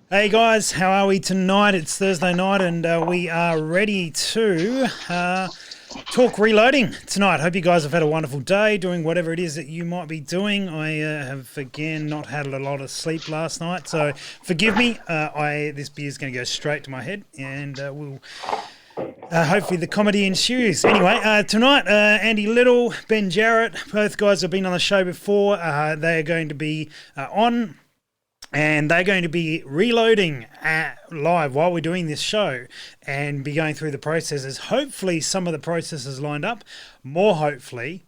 Hey guys, how are we tonight? It's Thursday night and we are ready to talk reloading tonight. Hope you guys have had a wonderful day doing whatever it is that you might be doing. I have again not had a lot of sleep last night, so forgive me. This beer is going to go straight to my head and we'll... hopefully the comedy ensues. Anyway, tonight, Andy Little, Ben Jarrett, both guys have been on the show before. They are going to be on... And they're going to be reloading live while we're doing this show and be going through the processes. Hopefully some of the processes lined up. More hopefully.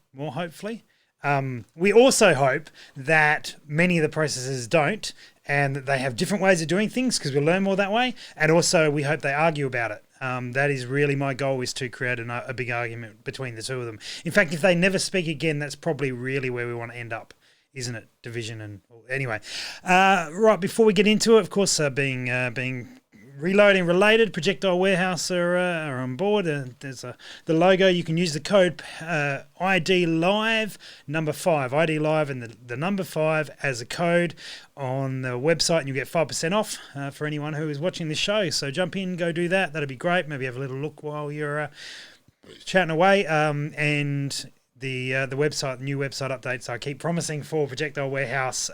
We also hope that many of the processes don't and that they have different ways of doing things because we'll learn more that way. And also we hope they argue about it. That is really my goal, is to create a big argument between the two of them. In fact, if they never speak again, that's probably really where we want to end up. Isn't it? Division and anyway, right before we get into it, of course, being reloading related, Projectile Warehouse are on board. There's the logo. You can use the code ID Live number 5, ID Live, and the number 5 as a code on the website, and you get 5% off for anyone who is watching this show. So jump in, go do that. That'd be great. Maybe have a little look while you're chatting away, and. The website, new website updates I keep promising for Projectile Warehouse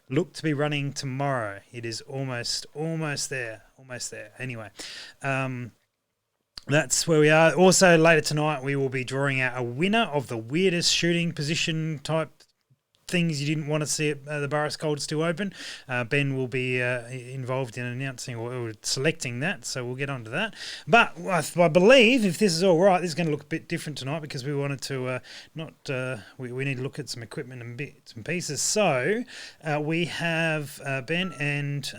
look to be running tomorrow. It is almost there. Anyway, that's where we are. Also, later tonight, we will be drawing out a winner of the weirdest shooting position type things you didn't want to see at the Burris Cold Steel Open. Ben will be involved in announcing or selecting that, so we'll get onto that. But I believe, if this is all right, this is going to look a bit different tonight because we wanted to we need to look at some equipment and bits and pieces. So we have Ben and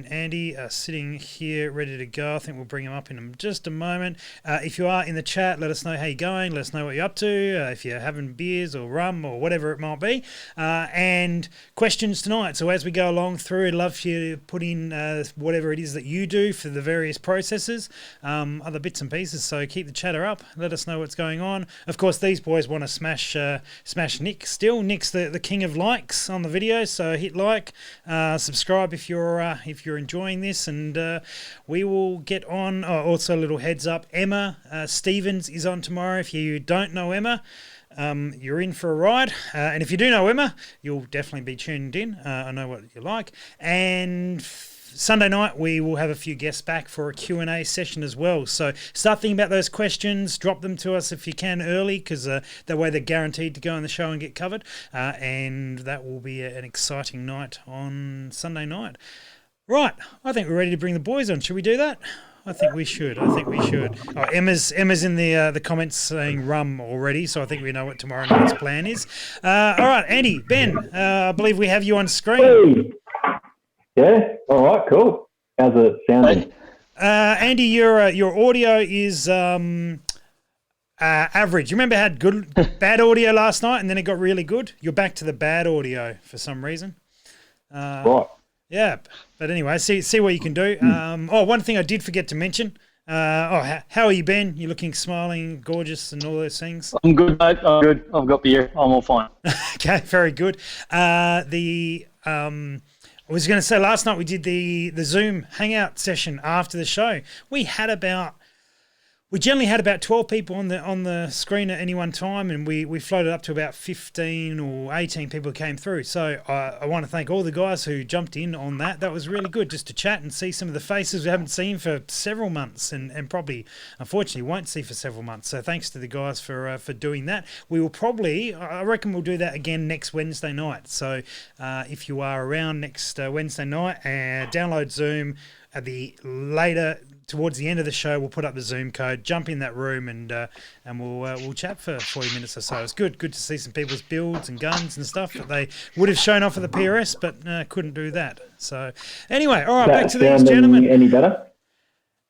Andy are sitting here ready to go. I think we'll bring them up in just a moment. If you are in the chat, let us know how you're going. Let us know what you're up to. If you're having beers or rum or whatever it might be. And questions tonight. So as we go along through, I'd love for you to put in whatever it is that you do for the various processes, other bits and pieces. So keep the chatter up. Let us know what's going on. Of course, these boys want to smash Nick still. Nick's the king of likes on the video. So hit like, subscribe if you're enjoying this, and we will get on. Also, a little heads up: Emma Stevens is on tomorrow. If you don't know Emma, you're in for a ride, and if you do know Emma, you'll definitely be tuned in. I know what you like. And Sunday night we will have a few guests back for a Q&A session as well. So start thinking about those questions. Drop them to us if you can early, because that way they're guaranteed to go on the show and get covered. And that will be an exciting night on Sunday night. Right, I think we're ready to bring the boys on. Should we do that? I think we should. Oh, Emma's in the comments saying rum already, so I think we know what tomorrow night's plan is. All right, Andy, Ben, I believe we have you on screen. Hey. Yeah. All right. Cool. How's it sounding? Andy, your audio is average. You remember how bad audio last night, and then it got really good? You're back to the bad audio for some reason. Right. Yeah. But anyway, see what you can do. One thing I did forget to mention. How are you, Ben? You're looking smiling, gorgeous, and all those things. I'm good, mate. I'm good. I've got beer. I'm all fine. Okay. Very good. I was going to say, last night we did the Zoom hangout session after the show. We generally had about 12 people on the screen at any one time, and we floated up to about 15 or 18 people who came through. So I want to thank all the guys who jumped in on that. That was really good, just to chat and see some of the faces we haven't seen for several months, and probably, unfortunately, won't see for several months. So thanks to the guys for doing that. We will probably, I reckon we'll do that again next Wednesday night. So if you are around next Wednesday night, download Zoom at the later... Towards the end of the show, we'll put up the Zoom code, jump in that room, and we'll chat for 40 minutes or so. It's good to see some people's builds and guns and stuff that they would have shown off at the PRS, but couldn't do that. So anyway, all right, back to these gentlemen. Any better?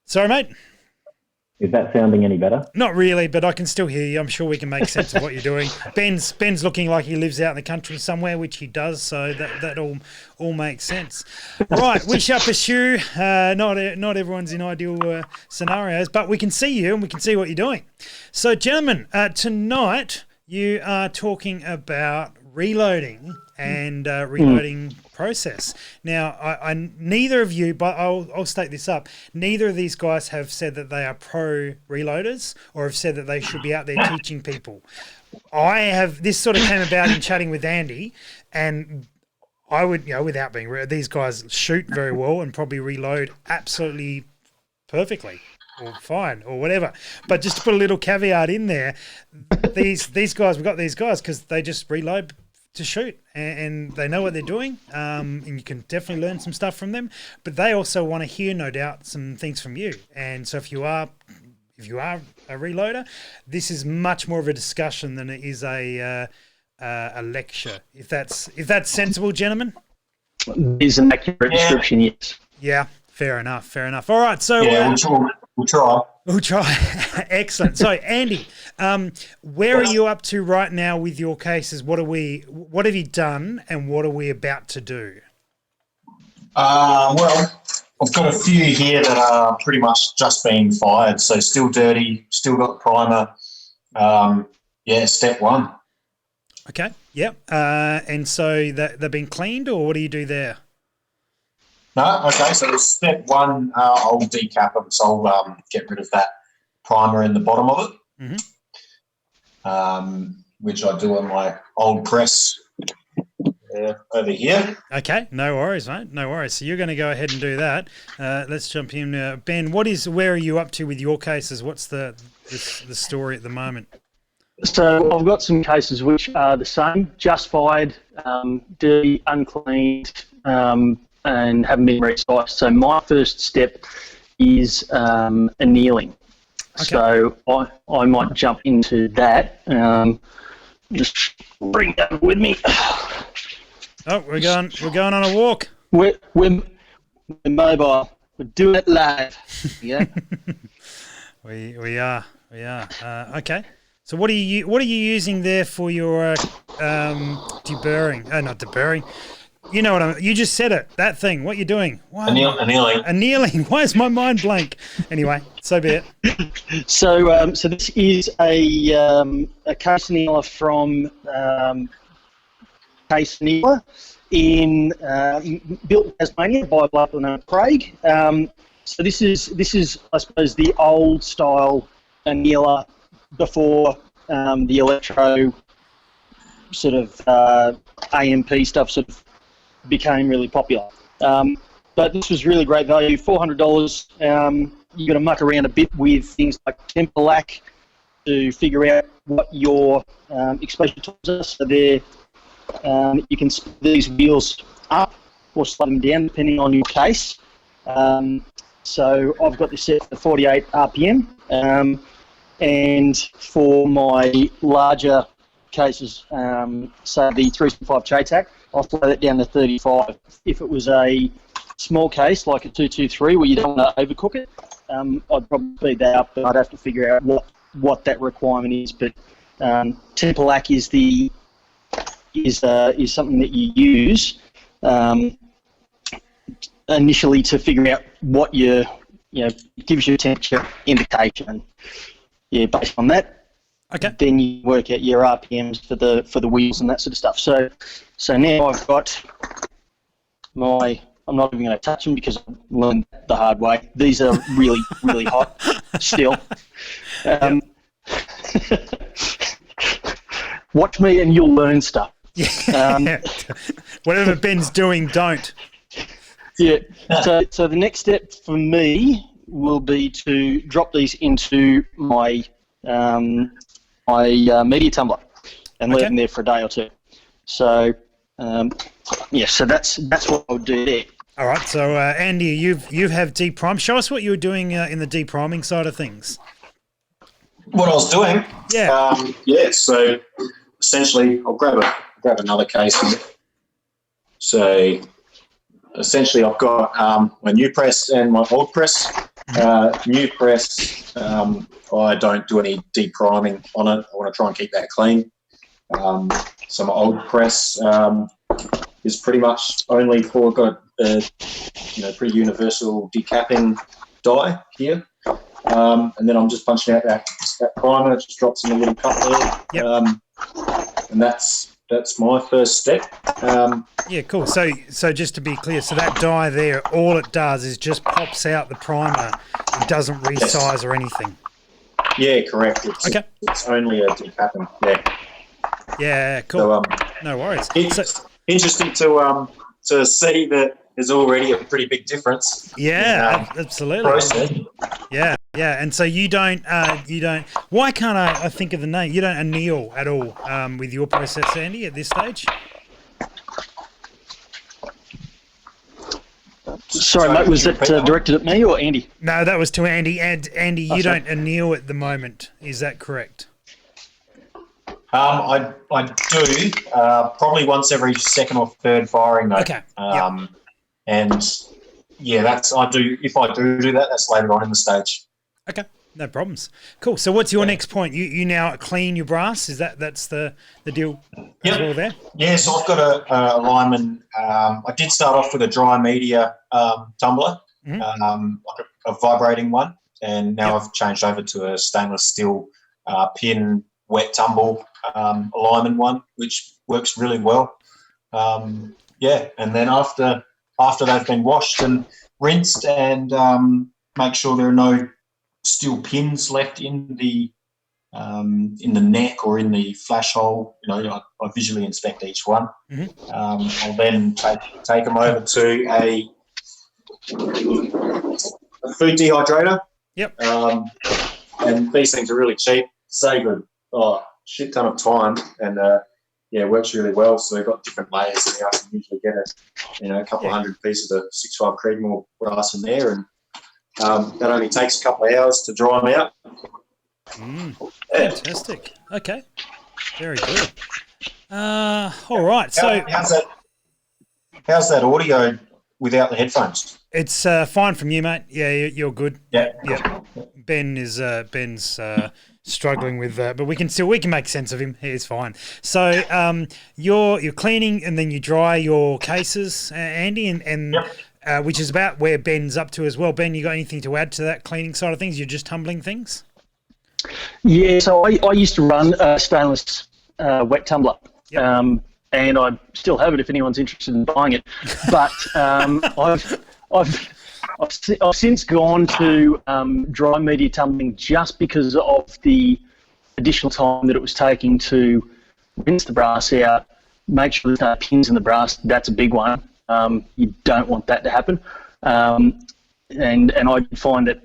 Sorry, mate? Is that sounding any better? Not really, but I can still hear you. I'm sure we can make sense of what you're doing. Ben's looking like he lives out in the country somewhere, which he does, so that all makes sense. Right, we shall pursue. Not everyone's in ideal scenarios, but we can see you and we can see what you're doing. So, gentlemen, tonight you are talking about reloading and reloading process. Now, I neither of you, but I'll state this up. Neither of these guys have said that they are pro reloaders or have said that they should be out there teaching people. This sort of came about in chatting with Andy, and I would, without being rude, these guys shoot very well and probably reload absolutely perfectly or fine or whatever. But just to put a little caveat in there, these guys, we've got these guys because they just reload to shoot and they know what they're doing, and you can definitely learn some stuff from them. But they also want to hear, no doubt, some things from you. And so if you are a reloader, this is much more of a discussion than it is a lecture. If that's sensible, gentlemen. Is an accurate description, yes. Yeah, fair enough. All right, so we'll try. We'll try. Excellent. So, Andy, where are you up to right now with your cases? What have you done, and what are we about to do? Well, I've got a few here that are pretty much just being fired, so still dirty, still got the primer. Step one. Okay, yep. And so they've been cleaned, or what do you do there? No, okay, so step one, I'll decap them, so I'll get rid of that primer in the bottom of it, which I do on my old press over here. Okay, no worries, mate. No worries. So you're going to go ahead and do that. Let's jump in. Ben, where are you up to with your cases? What's the story at the moment? So I've got some cases which are the same, just fired, dirty, uncleaned, and haven't been resized. So my first step is annealing. Okay. So I might jump into that. Just bring that with me. Oh, we're going on a walk. We're mobile. We're doing it live. Yeah. we are. Okay. So what are you using there for your deburring? Not deburring. You know what you just said it. That thing. What you're doing? Annealing. Annealing. Why is my mind blank? Anyway, so be it. So this is a case annealer from Case Annealer built in Tasmania by a bloke named Craig. So this is I suppose the old style annealer before the electro sort of AMP stuff sort of became really popular. But this was really great value, $400. You've got to muck around a bit with things like Tempolac to figure out what your exposure times are. So you can split these wheels up or slow them down depending on your case. So I've got this set for 48 RPM. And for my larger cases, say the 365 JTAC, I'll slow that down to 35. If it was a small case like a 223 where you don't want to overcook it, I'd probably speed that up, but I'd have to figure out what that requirement is. But Tempolac is something that you use initially to figure out what gives you a temperature indication. Yeah, based on that, okay. Then you work out your RPMs for the wheels and that sort of stuff. So now I've got my. I'm not even going to touch them because I learned the hard way. These are really, really hot still. Watch me and you'll learn stuff. Yeah. Whatever Ben's doing, don't. Yeah. So the next step for me will be to drop these into my media tumbler and leave them there for a day or two. So so that's what I would do there. All right. So Andy, you have deprime. Show us what you were doing in the depriming side of things. What I was doing? Yeah. So essentially, I'll grab another case here. So essentially, I've got my new press and my old press. New press, I don't do any depriming on it. I want to try and keep that clean. So my old press is pretty much only for got a pretty universal decapping die here, and then I'm just punching out that primer. It just drops in a little cup there, yep. And that's that's my first step. Yeah, cool. So just to be clear, so that die there, all it does is just pops out the primer. It doesn't resize or anything. Yeah, correct. Okay. It's only a dip happen. Yeah. Yeah, cool. So, no worries. It's interesting to see that there's already a pretty big difference. Yeah, absolutely. Process. Yeah, and so you don't. Why can't I think of the name? You don't anneal at all with your process, Andy, at this stage. Sorry, mate, was that directed at me or Andy? No, that was to Andy. And Andy, you don't anneal at the moment. Is that correct? I do probably once every second or third firing, though. Okay. And yeah, I do. If I do that, that's later on in the stage. Okay, no problems. Cool. So what's your next point? You now clean your brass. That's the deal as well there? Yeah, so I've got a Lyman. I did start off with a dry media tumbler, like a vibrating one, and now I've changed over to a stainless steel pin wet tumble Lyman one, which works really well. And then after they've been washed and rinsed, and make sure there are no steel pins left in the neck or in the flash hole. I visually inspect each one. I'll then take them over to a food dehydrator. Yep. And these things are really cheap, save a shit ton of time, and it works really well. So they've got different layers. So I can usually get a couple of hundred pieces of 6.5 Creedmoor brass in there, and that only takes a couple of hours to dry them out. Fantastic. Okay. Very good. All right. So how's that audio without the headphones? It's fine from you, mate. Yeah, you're good. Yeah. Ben's struggling with that, but we can make sense of him. He's fine. So you're cleaning and then you dry your cases, Andy, and which is about where Ben's up to as well. Ben, you got anything to add to that cleaning side of things? You're just tumbling things? Yeah, so I used to run a stainless wet tumbler, and I still have it if anyone's interested in buying it. But I've since gone to dry media tumbling just because of the additional time that it was taking to rinse the brass out, make sure there's no pins in the brass. That's a big one. You don't want that to happen. And I did find that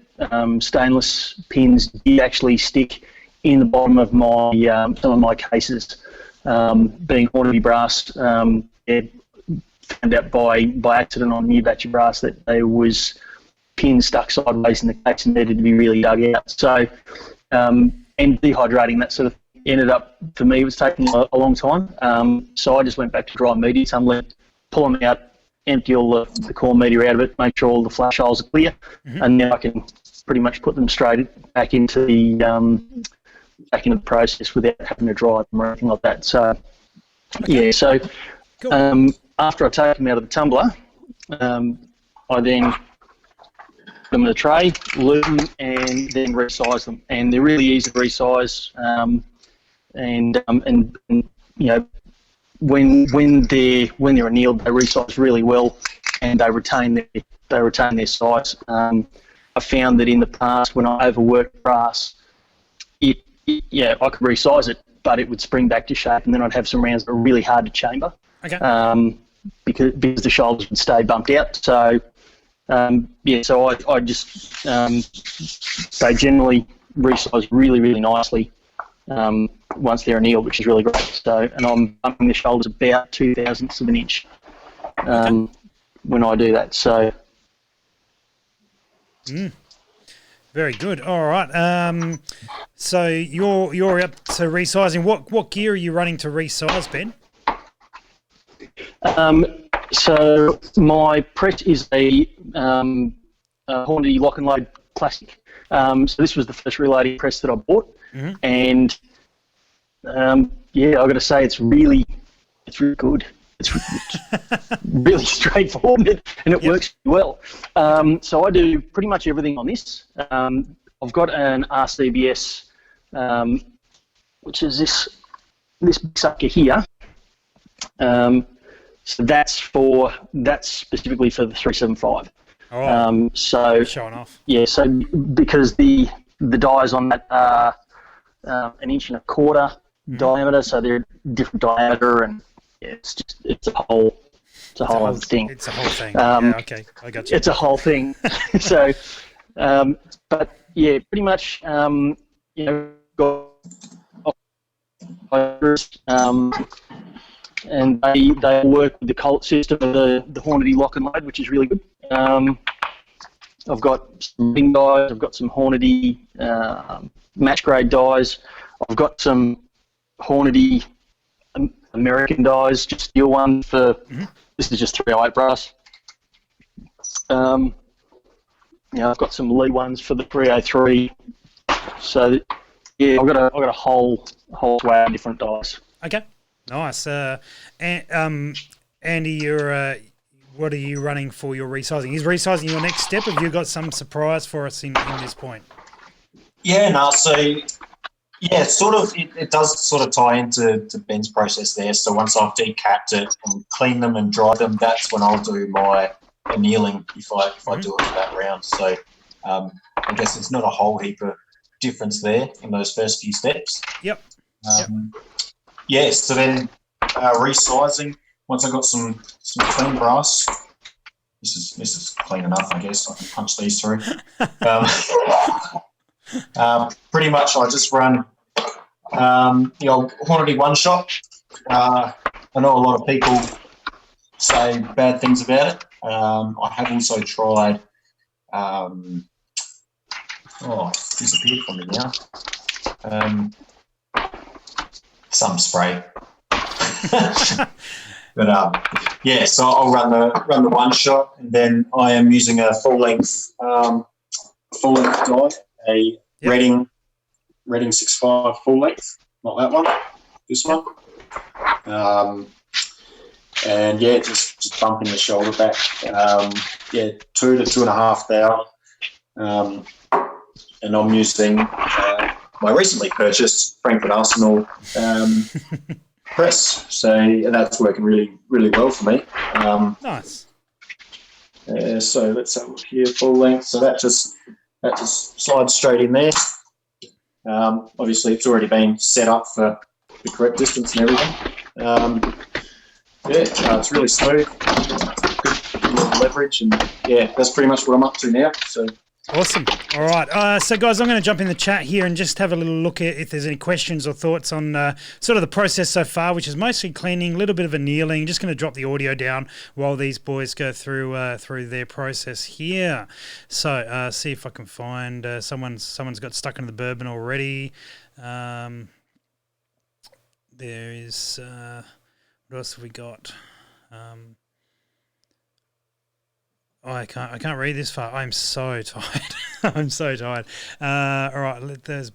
stainless pins did actually stick in the bottom of my some of my cases. Being Hornby brass, found out by accident on a new batch of brass that there was pins stuck sideways in the case and needed to be really dug out. So, and dehydrating that sort of ended up, for me, it was taking a long time. So I just went back to dry media tumbling, pull them out, empty all the core media out of it, make sure all the flash holes are clear, and then I can pretty much put them straight back into the process without having to dry them or anything like that. So, so cool. After I take them out of the tumbler, I then put them in a tray, lube them, and then resize them. And they're really easy to resize. And when they're annealed, they resize really well, and they retain their size. I found that in the past, when I overworked brass, I could resize it, but it would spring back to shape, and then I'd have some rounds that were really hard to chamber. Okay. Because the shoulders would stay bumped out. So so I just they generally resize really, really nicely once they're annealed, which is really great. So, and I'm bumping the shoulders about 0.02 of an inch when I do that. So. Very good. All right. So you're up to resizing. What gear are you running to resize, Ben? So my press is a Hornady lock and load classic. So this was the first reloading press that I bought, and I've got to say it's really good. It's really straightforward, and it works well. So I do pretty much everything on this. I've got an RCBS, which is this big sucker here, So that's specifically for the 375. All right. So Showing off. yeah, so because the dies on that are 1.25 inch diameter, so they're different diameter, and yeah, it's a whole other thing. It's a whole thing. Yeah, okay, I got you. It's a whole thing. So, but yeah, pretty much, got and they work with the Colt system of the Hornady lock and load, which is really good. I've got some ring dies, I've got some Hornady match grade dies, I've got some Hornady American dies, just steel ones for, this is just 308 brass. I've got some Lee ones for the 303. So yeah, I've got a whole swag of different dies. Okay, nice. Andy, what are you running for your resizing? Is resizing your next step? Have you got some surprise for us in this point? Yeah, no, so yeah, it does sort of tie into Ben's process there. So once I've decapped it and cleaned them and dried them, that's when I'll do my annealing if I do it for that round. So I guess it's not a whole heap of difference there in those first few steps. Yep. Yeah, so then resizing, once I got some clean brass, this is clean enough, I guess. I can punch these through. Pretty much I just run the old Hornady one shot. I know a lot of people say bad things about it. I have also tried it's disappeared from me now. Some spray. But yeah, so I'll run the one shot, and then I am using a full length die, a Reading 65 full length, not that one, this one. And yeah, just bumping the shoulder back. 2 to 2.5 thou. And I'm using my recently purchased Frankfurt Arsenal press, so that's working really, really well for me. Nice. So let's have a look here, full length. So that just slides straight in there. Obviously, it's already been set up for the correct distance and everything. It's really smooth. Good leverage, and yeah, that's pretty much what I'm up to now. So. Awesome. All right. So, guys, I'm going to jump in the chat here and just have a little look at if there's any questions or thoughts on sort of the process so far, which is mostly cleaning, a little bit of annealing. Just going to drop the audio down while these boys go through their process here. So, see if I can find someone's got stuck into the bourbon already. There is what else have we got? I can't read this far. I'm so tired. I'm so tired. All right, let's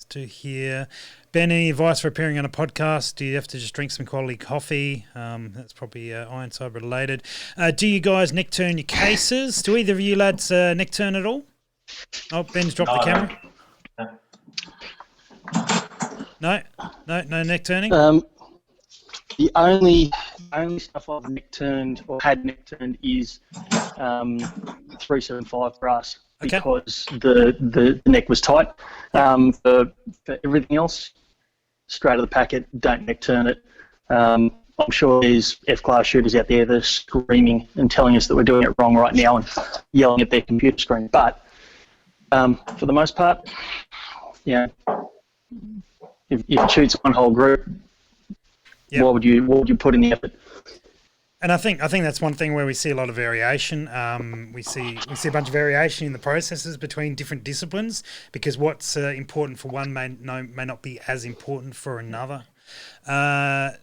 do here. Ben, any advice for appearing on a podcast? Do you have to just drink some quality coffee? That's probably Ironside related. Do you guys neck turn your cases? Do either of you lads neck turn at all? Oh, Ben's dropped the camera. No neck turning? The only stuff I've neck turned or had neck turned is 375 brass, because the neck was tight. For everything else, straight out of the packet, don't neck turn it. I'm sure there's F-class shooters out there that are screaming and telling us that we're doing it wrong right now and yelling at their computer screen. But for the most part, if it shoots one whole group, what would you put in the effort? And I think that's one thing where we see a lot of variation. We see a bunch of variation in the processes between different disciplines, because what's important for one may not be as important for another. Back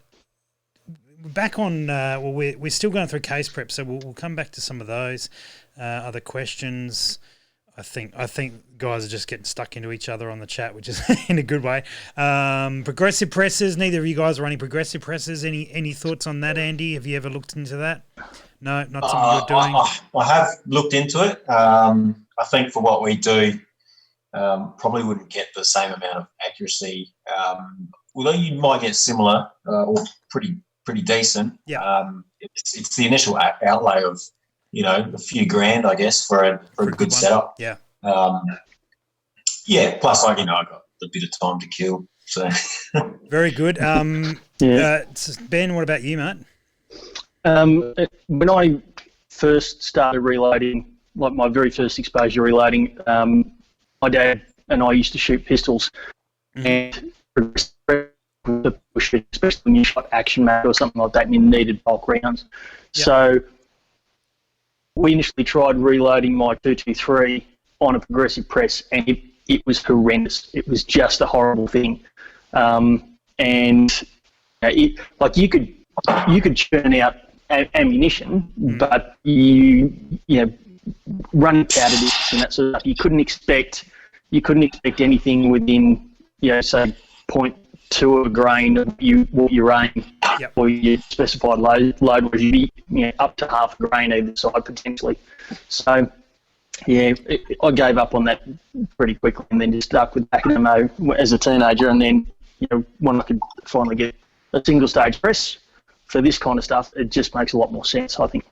on, we're still going through case prep, so we'll come back to some of those other questions. I think guys are just getting stuck into each other on the chat, which is in a good way. Progressive presses. Neither of you guys are running progressive presses. Any thoughts on that, Andy? Have you ever looked into that? No, not something you're doing. I have looked into it. I think for what we do, probably wouldn't get the same amount of accuracy. Although you might get similar or pretty pretty decent. Yeah. It's the initial outlay of, a few grand, I guess, for a good one. setup. Yeah. Plus, I got a bit of time to kill. So Very good. Ben, what about you, mate? When I first started reloading, like my very first exposure reloading, my dad and I used to shoot pistols, and especially when you shot action mag or something like that and you needed bulk rounds. Yep. So we initially tried reloading my 223 on a progressive press, and it was horrendous. It was just a horrible thing. And you could churn out ammunition, but you run powder discs and that sort of stuff. You couldn't expect anything within say 0.2 of a grain of what you aim or your specified load, whereas you'd be up to half a grain either side potentially. So I gave up on that pretty quickly and then just stuck with back ammo as a teenager, and then when I could finally get a single stage press for this kind of stuff, it just makes a lot more sense, I think.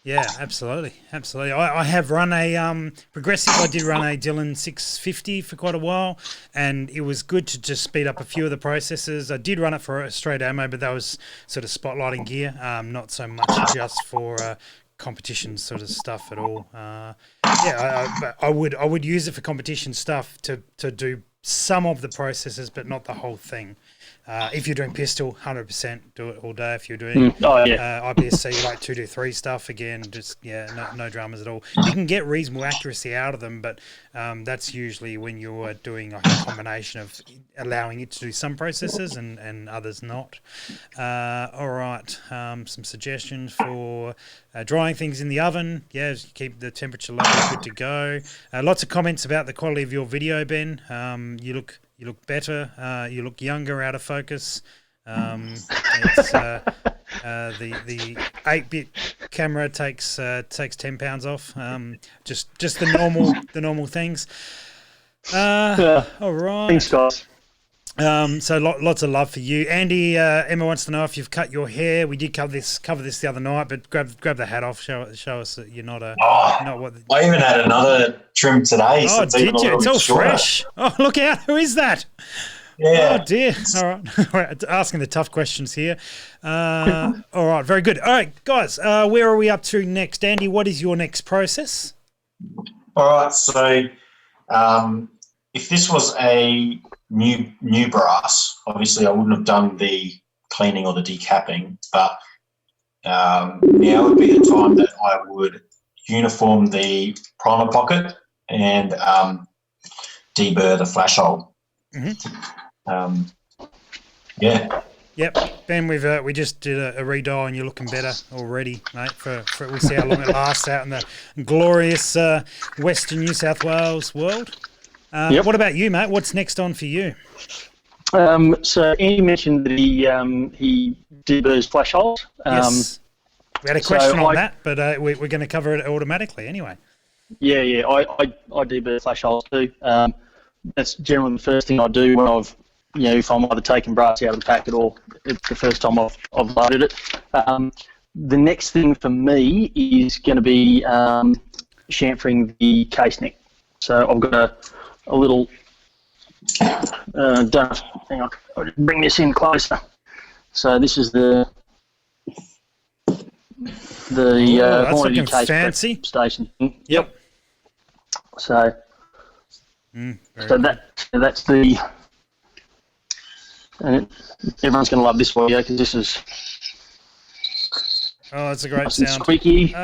Yeah, absolutely. I have run a progressive. I did run a Dillon 650 for quite a while, and it was good to just speed up a few of the processes. I did run it for straight ammo, but that was sort of spotlighting gear, not so much just for competition sort of stuff at all. I would use it for competition stuff to do some of the processes, but not the whole thing. If you're doing pistol, 100% do it all day. If you're doing IPSC, like 223 stuff, again, just no dramas at all. You can get reasonable accuracy out of them, but that's usually when you're doing a combination of allowing it to do some processes and others not. All right, some suggestions for drying things in the oven. Yeah, keep the temperature low, good to go. Lots of comments about the quality of your video, Ben. You look better. You look younger, out of focus. It's the 8-bit camera takes 10 pounds off. Just the normal things. All right. Thanks, guys. So lots of love for you, Andy. Emma wants to know if you've cut your hair. We did cover this the other night, but grab the hat off. Show us that you're not not what. I even had another trim today. So it's did you? It's all fresh. Oh, look out! Who is that? Yeah. Oh dear. All right. We're asking the tough questions here. All right. Very good. All right, guys. Where are we up to next, Andy? What is your next process? All right. So, if this was a new brass, obviously I wouldn't have done the cleaning or the decapping, but now would be the time that I would uniform the primer pocket and deburr the flash hole. Yep, Ben, we just did a redial and you're looking better already, mate. We'll see how long it lasts out in the glorious Western New South Wales world. What about you, mate? What's next on for you? So Andy mentioned that he deburrs flash holes. Yes. We had a question on that, but we're going to cover it automatically anyway. Yeah. I deburr flash holes too. That's generally the first thing I do when if I'm either taking brass out of the packet or it's the first time I've loaded it. The next thing for me is going to be chamfering the case neck. So I've got a little, hang on, I'll just bring this in closer. So this is the quantity case fancy station. Yep. So that's the, and everyone's going to love this video because this is. Oh, that's a great nice and sound. Squeaky.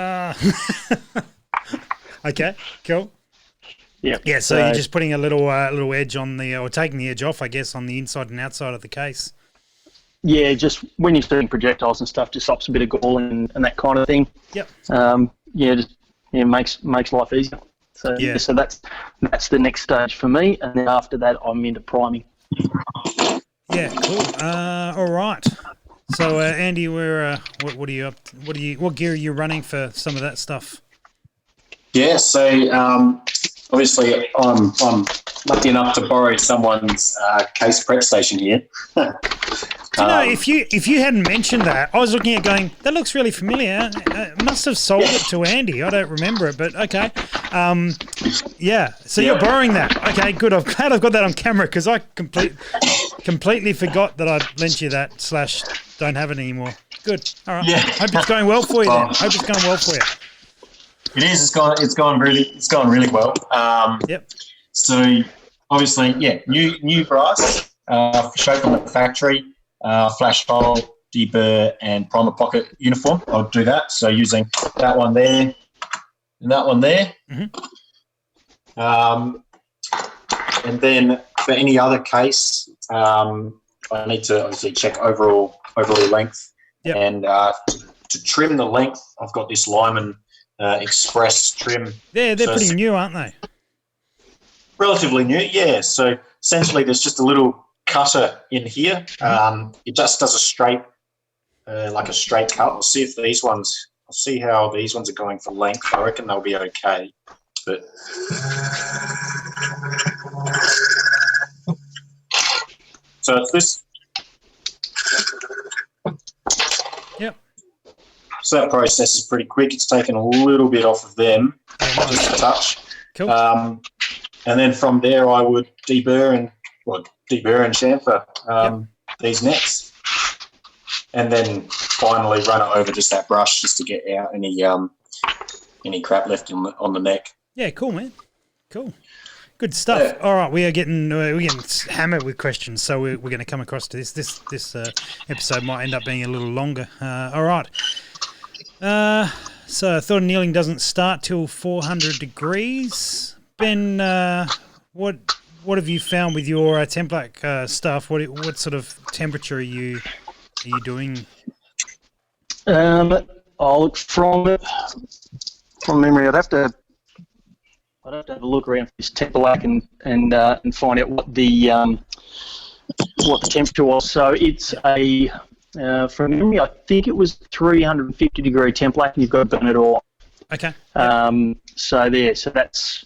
Okay, cool. Yeah. So you're just putting a little edge on or taking the edge off, I guess, on the inside and outside of the case. Yeah, just when you're shooting projectiles and stuff, just stops a bit of galling and that kind of thing. Yep. Makes life easier. So so that's the next stage for me, and then after that, I'm into priming. Yeah, cool. All right. So Andy, what are you up to? What gear are you running for some of that stuff? Yeah, so obviously I'm lucky enough to borrow someone's case prep station here. Do you know, if you hadn't mentioned that, I was looking at going, that looks really familiar. Must have sold it to Andy. I don't remember it, but okay. Yeah, so you're borrowing that. Okay, good. I'm glad I've got that on camera because I completely forgot that I'd lent you that / don't have it anymore. Good. All right. Yeah. Hope it's going well for you then. Hope it's going well for you. It is. It's gone really well. Yep. So obviously, yeah, new brass, straight from the factory, flash hole, deburr, and primer pocket uniform. I'll do that. So using that one there and that one there. Mm-hmm. And then for any other case, I need to obviously check overall length. Yep. And to trim the length, I've got this Lyman Express trim. They're pretty new, aren't they? Relatively new, yeah. So essentially, there's just a little cutter in here. It just does a straight, like a straight cut. I'll see if these ones. I'll see how these ones are going for length. I reckon they'll be okay. But so it's this. Yep. So that process is pretty quick. It's taken a little bit off of them, just a touch. Cool. And then from there, I would deburr and chamfer these necks, and then finally run it over just that brush just to get out any crap left on the neck. Yeah, cool, man. Cool. Good stuff. Yeah. All right, we're getting hammered with questions, so we're going to come across to this. This episode might end up being a little longer. All right. So I thought annealing doesn't start till 400 degrees. Ben, what have you found with your Templac stuff? What sort of temperature are you doing? I'll look from memory. I'd have to have a look around this Templac and find out what the temperature was. So it's from memory, I think it was 350 degree Templac, and you've got to burn it all. Okay. So that's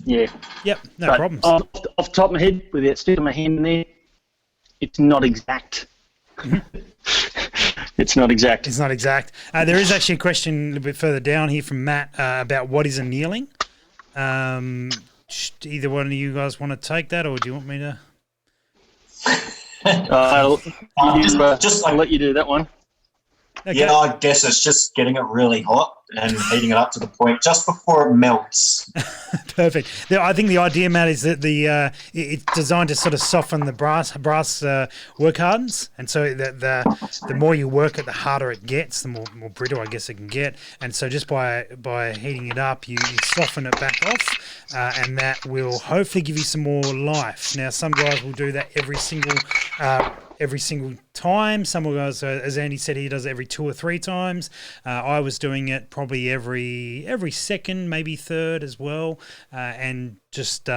yeah. Yep. No problems. Off the top of my head, without sticking my hand in there, it's not exact. It's not exact. It's not exact. There is actually a question a little bit further down here from Matt about what is annealing. Either one of you guys want to take that, or do you want me to? I'll let you do that one. Okay. Yeah, I guess it's just getting it really hot and heating it up to the point just before it melts. Perfect. I think the idea, Matt, is that it's designed to sort of soften the brass work hardens, and so the more you work it, the harder it gets, the more brittle I guess it can get. And so just by heating it up, you soften it back off, and that will hopefully give you some more life. Now, some guys will do that every single time. Some guys, as Andy said, he does it every 2 or 3 times. I was doing it probably every second, maybe third as well, and just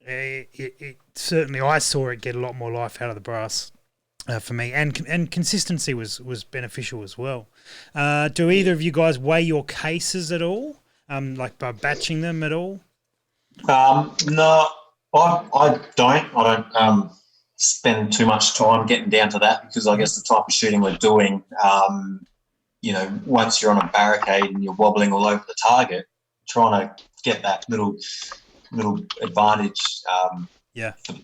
it certainly I saw it get a lot more life out of the brass for me, and consistency was beneficial as well. Do either of you guys weigh your cases at all, like by batching them at all? No, I don't. Spend too much time getting down to that, because I guess the type of shooting we're doing, once you're on a barricade and you're wobbling all over the target, trying to get that little advantage. Yeah. For the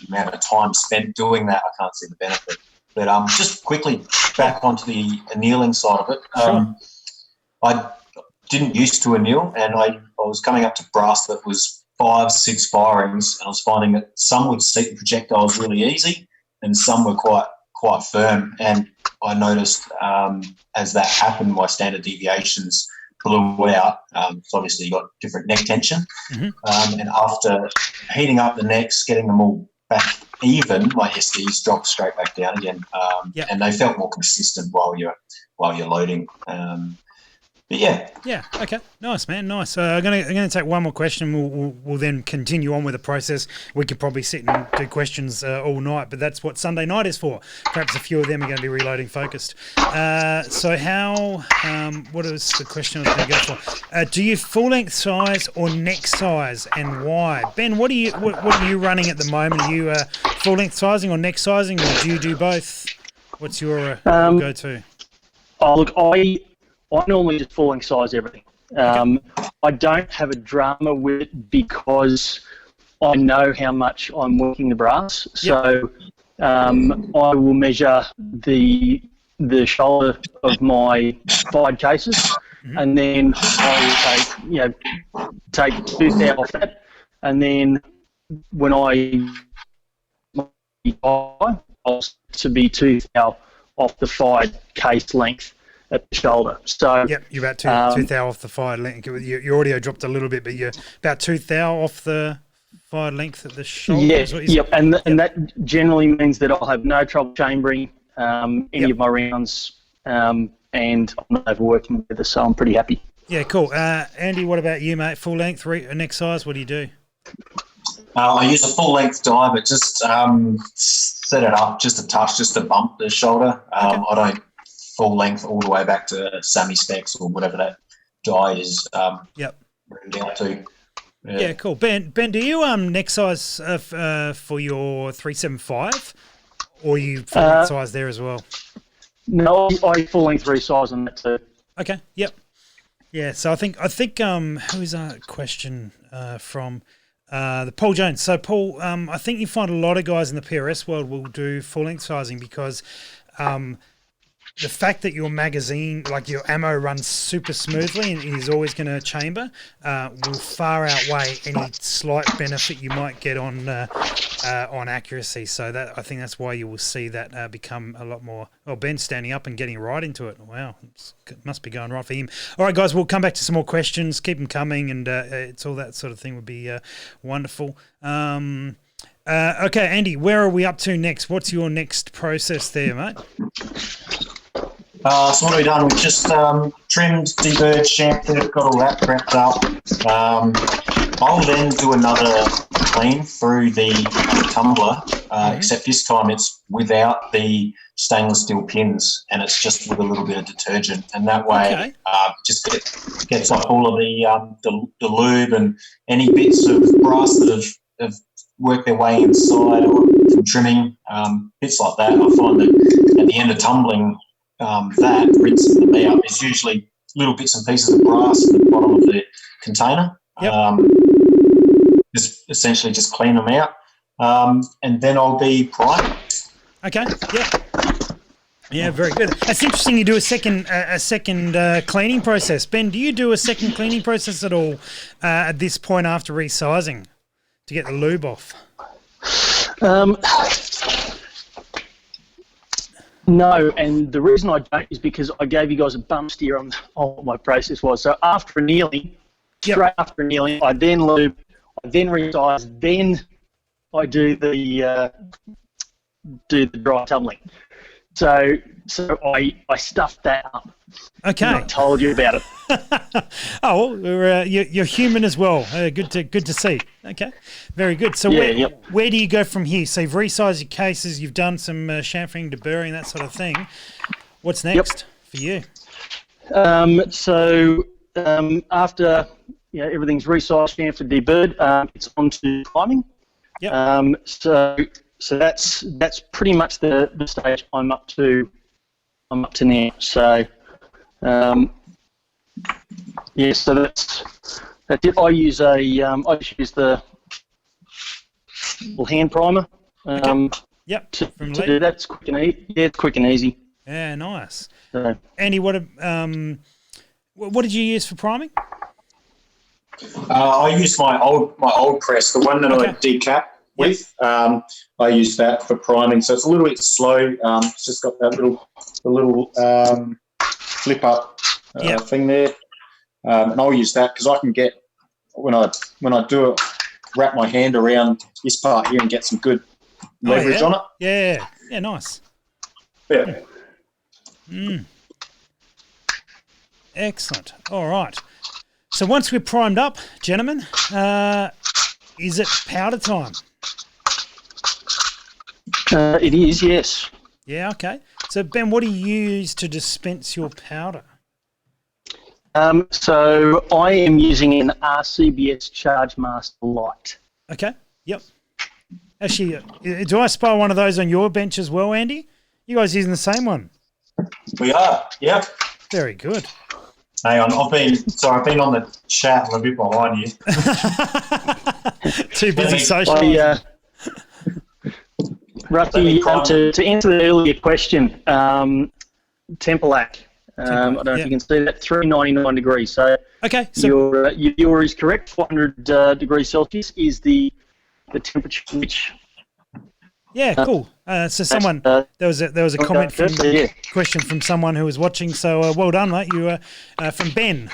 amount of time spent doing that, I can't see the benefit. But just quickly back onto the annealing side of it. Sure. I didn't used to anneal, and I was coming up to brass that was 5-6 firings, and I was finding that some would seat the projectiles really easy, and some were quite firm. And I noticed as that happened, my standard deviations blew out. So obviously you got different neck tension, and after heating up the necks, getting them all back even, my SDs dropped straight back down again, and they felt more consistent while you're loading. But yeah, Yeah. Okay. Nice, man. Nice. I'm gonna take one more question. We'll then continue on with the process. We could probably sit and do questions all night, but that's what Sunday night is for. Perhaps a few of them are going to be reloading focused. So how? What was the question I was going to go for? Do you full length size or neck size, and why? Ben, what are you running at the moment? Are you full length sizing or neck sizing, or do you do both? What's your go to? Oh, look, I normally just full length size everything. I don't have a drama with it because I know how much I'm working the brass. So I will measure the shoulder of my 5 cases, and then I will take tooth out off that, and then when I'll to be tooth out off the 5 case length at the shoulder. So yep, you're about two thou off the 5 length. Your audio dropped a little bit, but you're about 2 thou off the 5 length at the shoulder. Yeah, and that generally means that I'll have no trouble chambering any of my rounds, and I'm not overworking with it, so I'm pretty happy. Yeah, cool. Andy, what about you, mate? Full length, neck size, what do you do? I use a full length die, but just set it up just a touch, just to bump the shoulder. I don't full length all the way back to Sammy specs or whatever that die is. Down to. Yeah, cool. Ben, do you neck size for your 375, or you full length size there as well? No, I full length resize on that too. Okay. Yep. Yeah. So I think who is that question from? The Paul Jones. So Paul, I think you find a lot of guys in the PRS world will do full length sizing because the fact that your magazine, like your ammo, runs super smoothly and is always going to chamber will far outweigh any slight benefit you might get on accuracy. So that I think that's why you will see that become a lot more. Oh, Ben's standing up and getting right into it. Wow, it must be going right for him. All right, guys, we'll come back to some more questions. Keep them coming, and it's all that sort of thing would be wonderful. Okay, Andy, where are we up to next? What's your next process there, mate? So what have we done? We've just trimmed, deburred, shampooed, got all that prepped up. I'll then do another clean through the tumbler, except this time it's without the stainless steel pins, and it's just with a little bit of detergent, and that way just gets off all of the lube and any bits of brass that have worked their way inside or from trimming, bits like that. I find that at the end of tumbling, that rinsing them out is usually little bits and pieces of brass at the bottom of the container. Just essentially just clean them out, and then I'll be priming. Okay. Yeah, very good. That's interesting. You do a second cleaning process. Ben, do you do a second cleaning process at all at this point after resizing to get the lube off? No, and the reason I don't is because I gave you guys a bump steer on what my process was. So after annealing, straight after annealing, I then lube, I then resize, then I do the dry tumbling. So I stuffed that up. Okay. I told you about it. Oh, well, you're human as well. Good to see. Okay, very good. So where do you go from here? So you've resized your cases, you've done some chamfering, deburring, that sort of thing. What's next for you? After everything's resized, chamfered, deburred, it's on to priming. Yep. So that's pretty much the stage I'm up to now. So so that's it. I use the little hand primer. To do that. It's quick and easy. Yeah, it's quick and easy. Yeah, nice. So, Andy, what did you use for priming? I use my old press, the one that I decap with. I use that for priming, so it's a little bit slow. It's just got that little flip up thing there, and I'll use that because I can get when I do it, wrap my hand around this part here and get some good leverage on it. Yeah, nice. Yeah. Excellent. All right. So once we're primed up, gentlemen, is it powder time? It is, yes. Yeah, okay. So, Ben, what do you use to dispense your powder? So I am using an RCBS Chargemaster Lite. Okay, yep. Actually, do I spy one of those on your bench as well, Andy? You guys using the same one? We are, yep. Very good. Hang on, I've been on the chat a bit behind you. Too busy I, socialising. Rusty, to answer the earlier question, Tempelac. I don't know if you can see that, 399 degrees. So, Okay, so your is correct. 400 degrees Celsius is the temperature which. yeah, cool. So someone there was a comment question from someone who was watching. So well done, mate. You from Ben.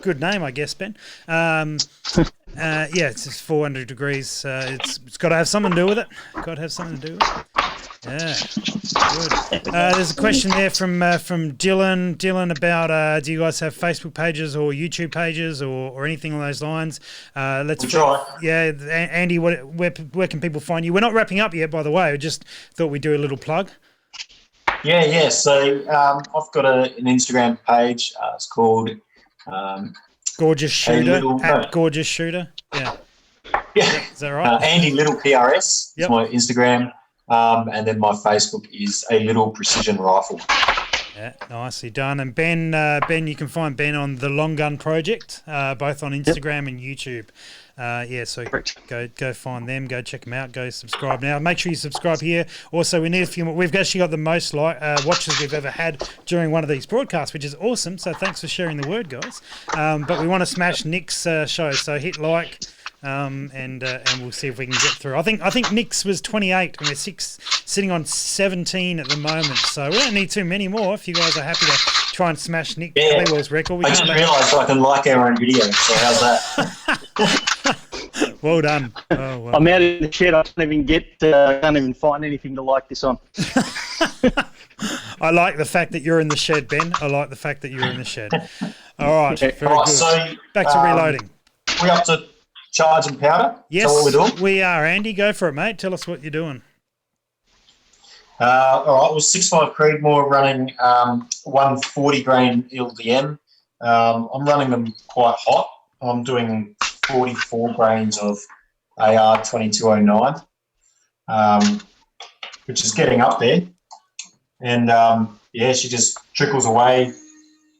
Good name, I guess, Ben. Yeah, it's just 400 degrees. It's got to have something to do with it. Got to have something to do with it. Yeah, good. There's a question there from Dylan. Dylan, about do you guys have Facebook pages or YouTube pages or anything along those lines? Let's try. Yeah, Andy, where can people find you? We're not wrapping up yet, by the way. I just thought we'd do a little plug. Yeah. So I've got an Instagram page. It's called Gorgeous Shooter at Gorgeous Shooter. Yeah. Is that right? Andy Little PRS Yep. is my Instagram. And then my Facebook is A Little Precision Rifle. Yeah, nicely done. And Ben, you can find Ben on the Long Gun Project, both on Instagram and YouTube. So go find them, go check them out, go subscribe now. Make sure you subscribe here. Also, we need a few more. We've actually got the most watches we've ever had during one of these broadcasts, which is awesome. So thanks for sharing the word, guys. But we want to smash Nick's show, so hit like. And we'll see if we can get through. I think Nick's was 28 and we're sitting on 17 at the moment. So we don't need too many more. If you guys are happy to try and smash Nick Halliwell's record, I didn't realise I can like our own video. So how's that? Well done. Oh, well. I'm out in the shed. I can't even find anything to like this on. I like the fact that you're in the shed, Ben. I like the fact that you're in the shed. All right, very good. So back to reloading. We're up to charge and powder? Yes, is that what we're doing? We are. Andy, go for it, mate. Tell us what you're doing. All right, well, 6.5 Creedmoor running 140 grain LDM. I'm running them quite hot. I'm doing 44 grains of AR 2209, which is getting up there. And she just trickles away,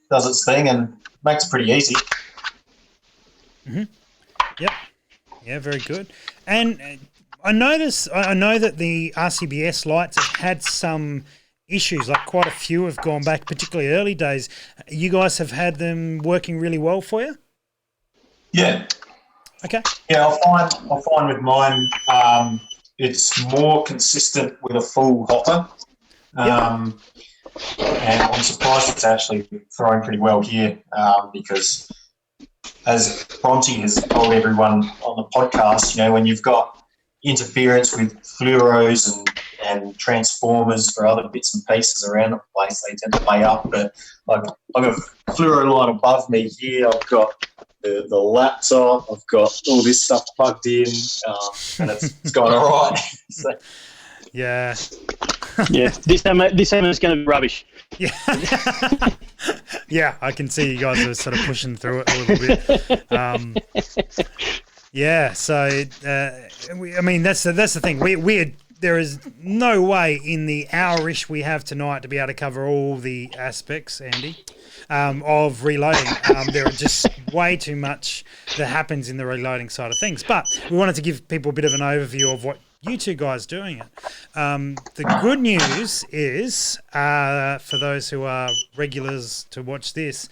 does its thing, and makes it pretty easy. Mm-hmm. Yep. Yeah, very good. And I know that the RCBS lights have had some issues, like quite a few have gone back, particularly early days. You guys have had them working really well for you? Yeah. Okay. Yeah, I find with mine, it's more consistent with a full hopper. And I'm surprised it's actually throwing pretty well here because as Bronte has told everyone on the podcast, when you've got interference with fluoros and transformers for other bits and pieces around the place, they tend to play up. But like I've got a fluoro line above me here. I've got the laptop. I've got all this stuff plugged in, and it's going all right. So. Yeah. Yeah. This time is going to be rubbish. Yeah. Yeah, I can see you guys are sort of pushing through it a little bit. So that's the thing. There is no way in the hour-ish we have tonight to be able to cover all the aspects, Andy, of reloading. There are just way too much that happens in the reloading side of things. But we wanted to give people a bit of an overview of what you two guys doing it. The good news is, for those who are regulars to watch this,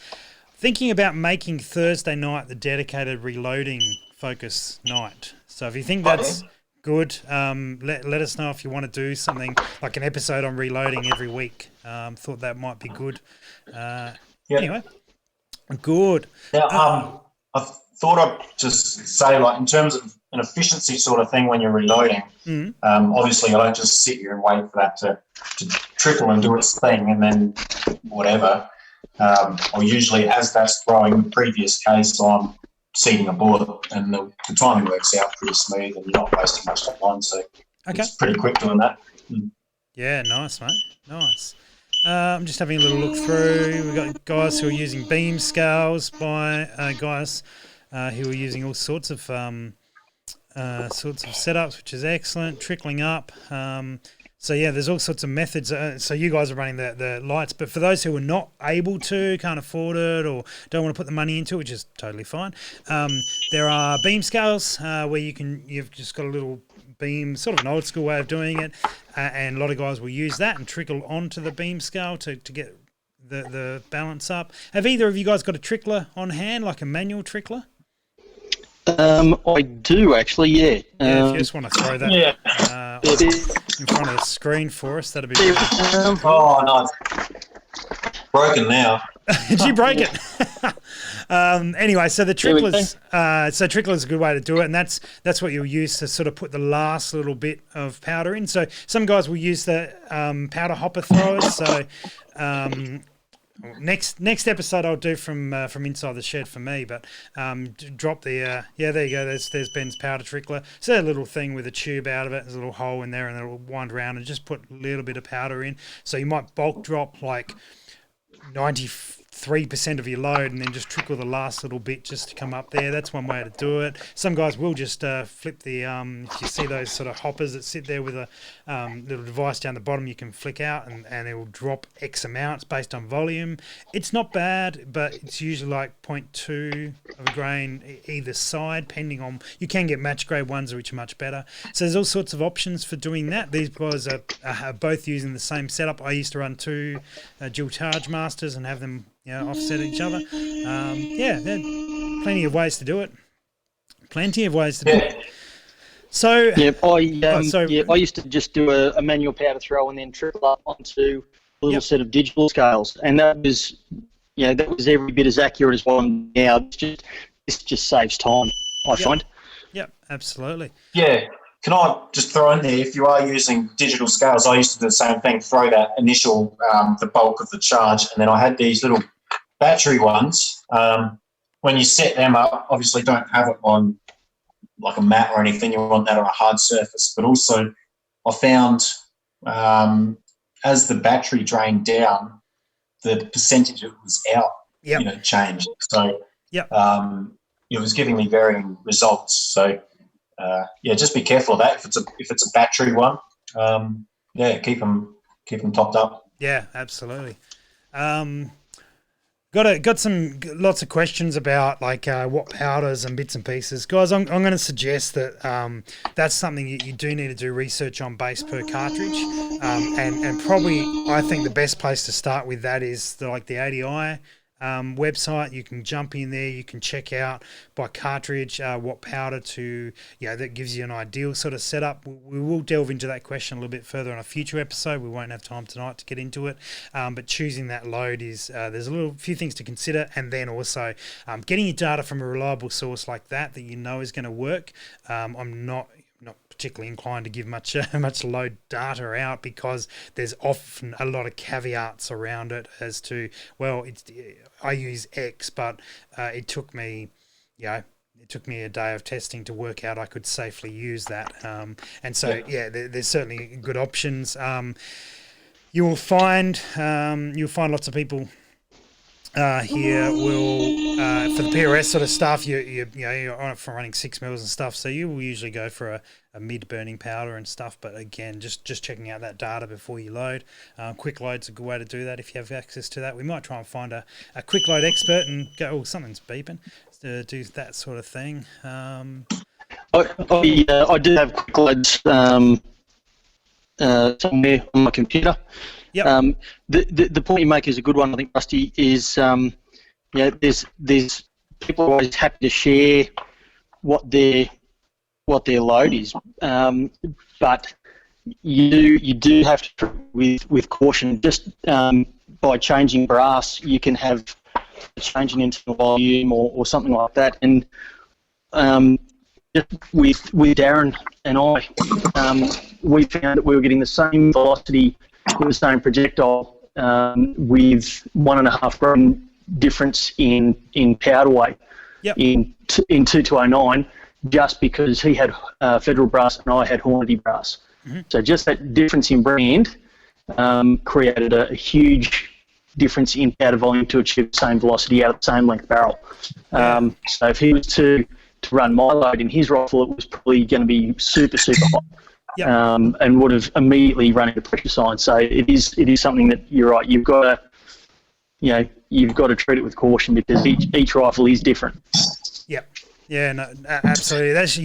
thinking about making Thursday night the dedicated reloading focus night. So if you think that's good, let us know if you want to do something like an episode on reloading every week. Thought that might be good. Anyway, good. Yeah, I thought I'd just say, like, in terms of an efficiency sort of thing when you're reloading, obviously I don't just sit here and wait for that to trickle and do its thing and then whatever. or usually as that's throwing the previous case, I'm seeding a bullet, and the timing works out pretty smooth, and you're not wasting much time. So it's pretty quick doing that. Yeah, nice, mate. Nice. I'm just having a little look through. We've got guys who are using beam scales by guys who are using all sorts of setups, which is excellent. Trickling up. So yeah, there's all sorts of methods. So you guys are running the lights, but for those who are not able to, can't afford it, or don't want to put the money into it, which is totally fine, there are beam scales where you've just got a little beam, sort of an old school way of doing it, and a lot of guys will use that and trickle onto the beam scale to get the balance up. Have either of you guys got a trickler on hand, like a manual trickler? I do actually, yeah. Yeah, if you just want to throw that in front of the screen for us, that'd be good. Oh, nice. Broken now. Did you break it? Anyway, so the tricklers, trickler's a good way to do it, and that's what you'll use to sort of put the last little bit of powder in. So some guys will use the powder hopper throwers. So next episode I'll do from inside the shed for me, but drop the there you go. There's Ben's powder trickler. It's a little thing with a tube out of it. There's a little hole in there, and it'll wind around and just put a little bit of powder in. So you might bulk drop like 93% of your load and then just trickle the last little bit just to come up there. That's one way to do it. Some guys will just flip the if you see those sort of hoppers that sit there with a little device down the bottom, you can flick out and it will drop X amounts based on volume. It's not bad, but it's usually like 0.2 of a grain either side, depending on, you can get match grade ones which are much better. So there's all sorts of options for doing that. These guys are both using the same setup. I used to run two dual charge masters and have them offset each other. There are plenty of ways to do it. So I used to just do a manual powder throw and then trickle up onto a little set of digital scales, and that was every bit as accurate as what I'm now. This just saves time, I find. Yep, absolutely. Yeah. Can I just throw in there, if you are using digital scales, I used to do the same thing, throw that initial, the bulk of the charge, and then I had these little battery ones. When you set them up, obviously don't have it on like a mat or anything. You want that on a hard surface. But also I found as the battery drained down, the percentage it was out, changed. So it was giving me varying results. So just be careful of that. If it's a battery one, keep them topped up. Yeah, absolutely. Got lots of questions about like what powders and bits and pieces, guys. I'm going to suggest that that's something you do need to do research on base per cartridge, and probably I think the best place to start with that is the ADI website. You can jump in there, you can check out by cartridge what powder to, that gives you an ideal sort of setup. We will delve into that question a little bit further on a future episode. We won't have time tonight to get into it, but choosing that load is, there's a few things to consider, and then also getting your data from a reliable source like that you know is going to work. I'm not particularly inclined to give much load data out, because there's often a lot of caveats around it as to, I use X, but it took me a day of testing to work out I could safely use that. There's certainly good options. You'll find lots of people here will for the PRS sort of stuff, you're on it for running 6 mils and stuff, so you will usually go for a mid burning powder and stuff. But again, just checking out that data before you load. Quick load's a good way to do that if you have access to that. We might try and find a quick load expert and go, something's beeping, to do that sort of thing. I do have quick loads somewhere on my computer. Yep. The point you make is a good one, I think, Rusty, is there's people are always happy to share what their load is, but you do have to with caution. Just by changing brass, you can have changing internal volume or something like that. And with Darren and I, we found that we were getting the same velocity with the same projectile with 1.5 gram difference in powder weight in 2209, just because he had Federal brass and I had Hornady brass. Mm-hmm. So just that difference in brand created a huge difference in powder volume to achieve the same velocity out of the same length barrel. So if he was to run my load in his rifle, it was probably going to be super hot. Yep. And would have immediately run into pressure signs. So it is something that you're right. You've got to treat it with caution, because each rifle is different. Yep. Yeah, no, absolutely. That's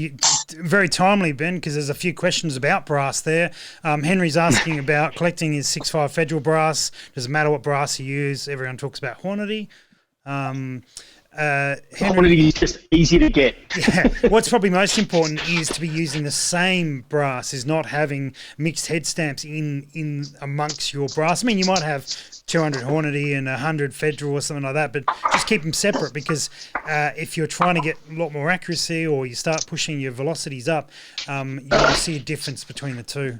very timely, Ben, because there's a few questions about brass there. Henry's asking about collecting his 6.5 Federal brass. Doesn't matter what brass you use. Everyone talks about Hornady. Hornady is just easy to get. Yeah, what's probably most important is to be using the same brass, is not having mixed head stamps in amongst your brass. I mean, you might have 200 Hornady and 100 Federal or something like that, but just keep them separate, because if you're trying to get a lot more accuracy, or you start pushing your velocities up, you'll see a difference between the two.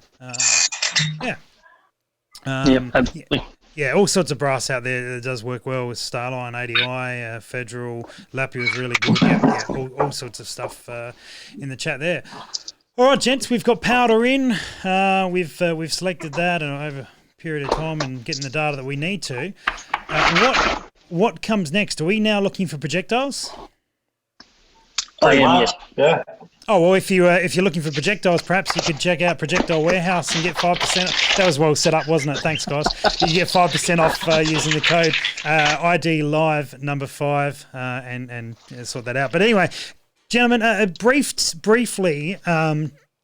Absolutely. Yeah, all sorts of brass out there that does work well with Starline, ADI, Federal, Lapia is really good. Yeah, all sorts of stuff in the chat there. All right, gents, we've got powder in. We've selected that over a period of time and getting the data that we need to. What comes next? Are we now looking for projectiles? Yes. Yeah. Oh, well, if you're looking for projectiles, perhaps you could check out Projectile Warehouse and get 5%. That was well set up, wasn't it? Thanks, guys. You get 5% off using the code ID Live number 5 and sort that out. But anyway, gentlemen, briefly,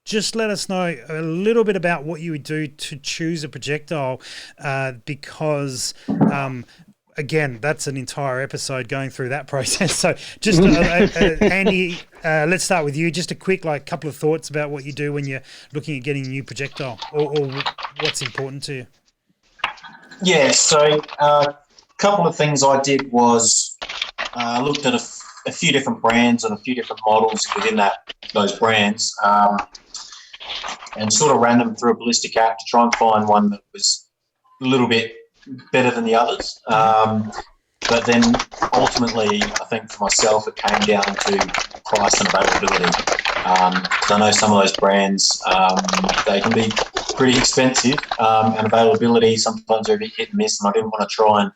just let us know a little bit about what you would do to choose a projectile, because again, that's an entire episode going through that process. So just, Andy, let's start with you. Just a quick, couple of thoughts about what you do when you're looking at getting a new projectile, or what's important to you. Yeah, so a couple of things I did was looked at a few different brands and a few different models within those brands, and sort of ran them through a ballistic app to try and find one that was a little bit better than the others. But then ultimately, I think for myself, it came down to price and availability. 'Cause I know some of those brands, they can be pretty expensive, and availability sometimes are a bit hit and miss, and I didn't want to try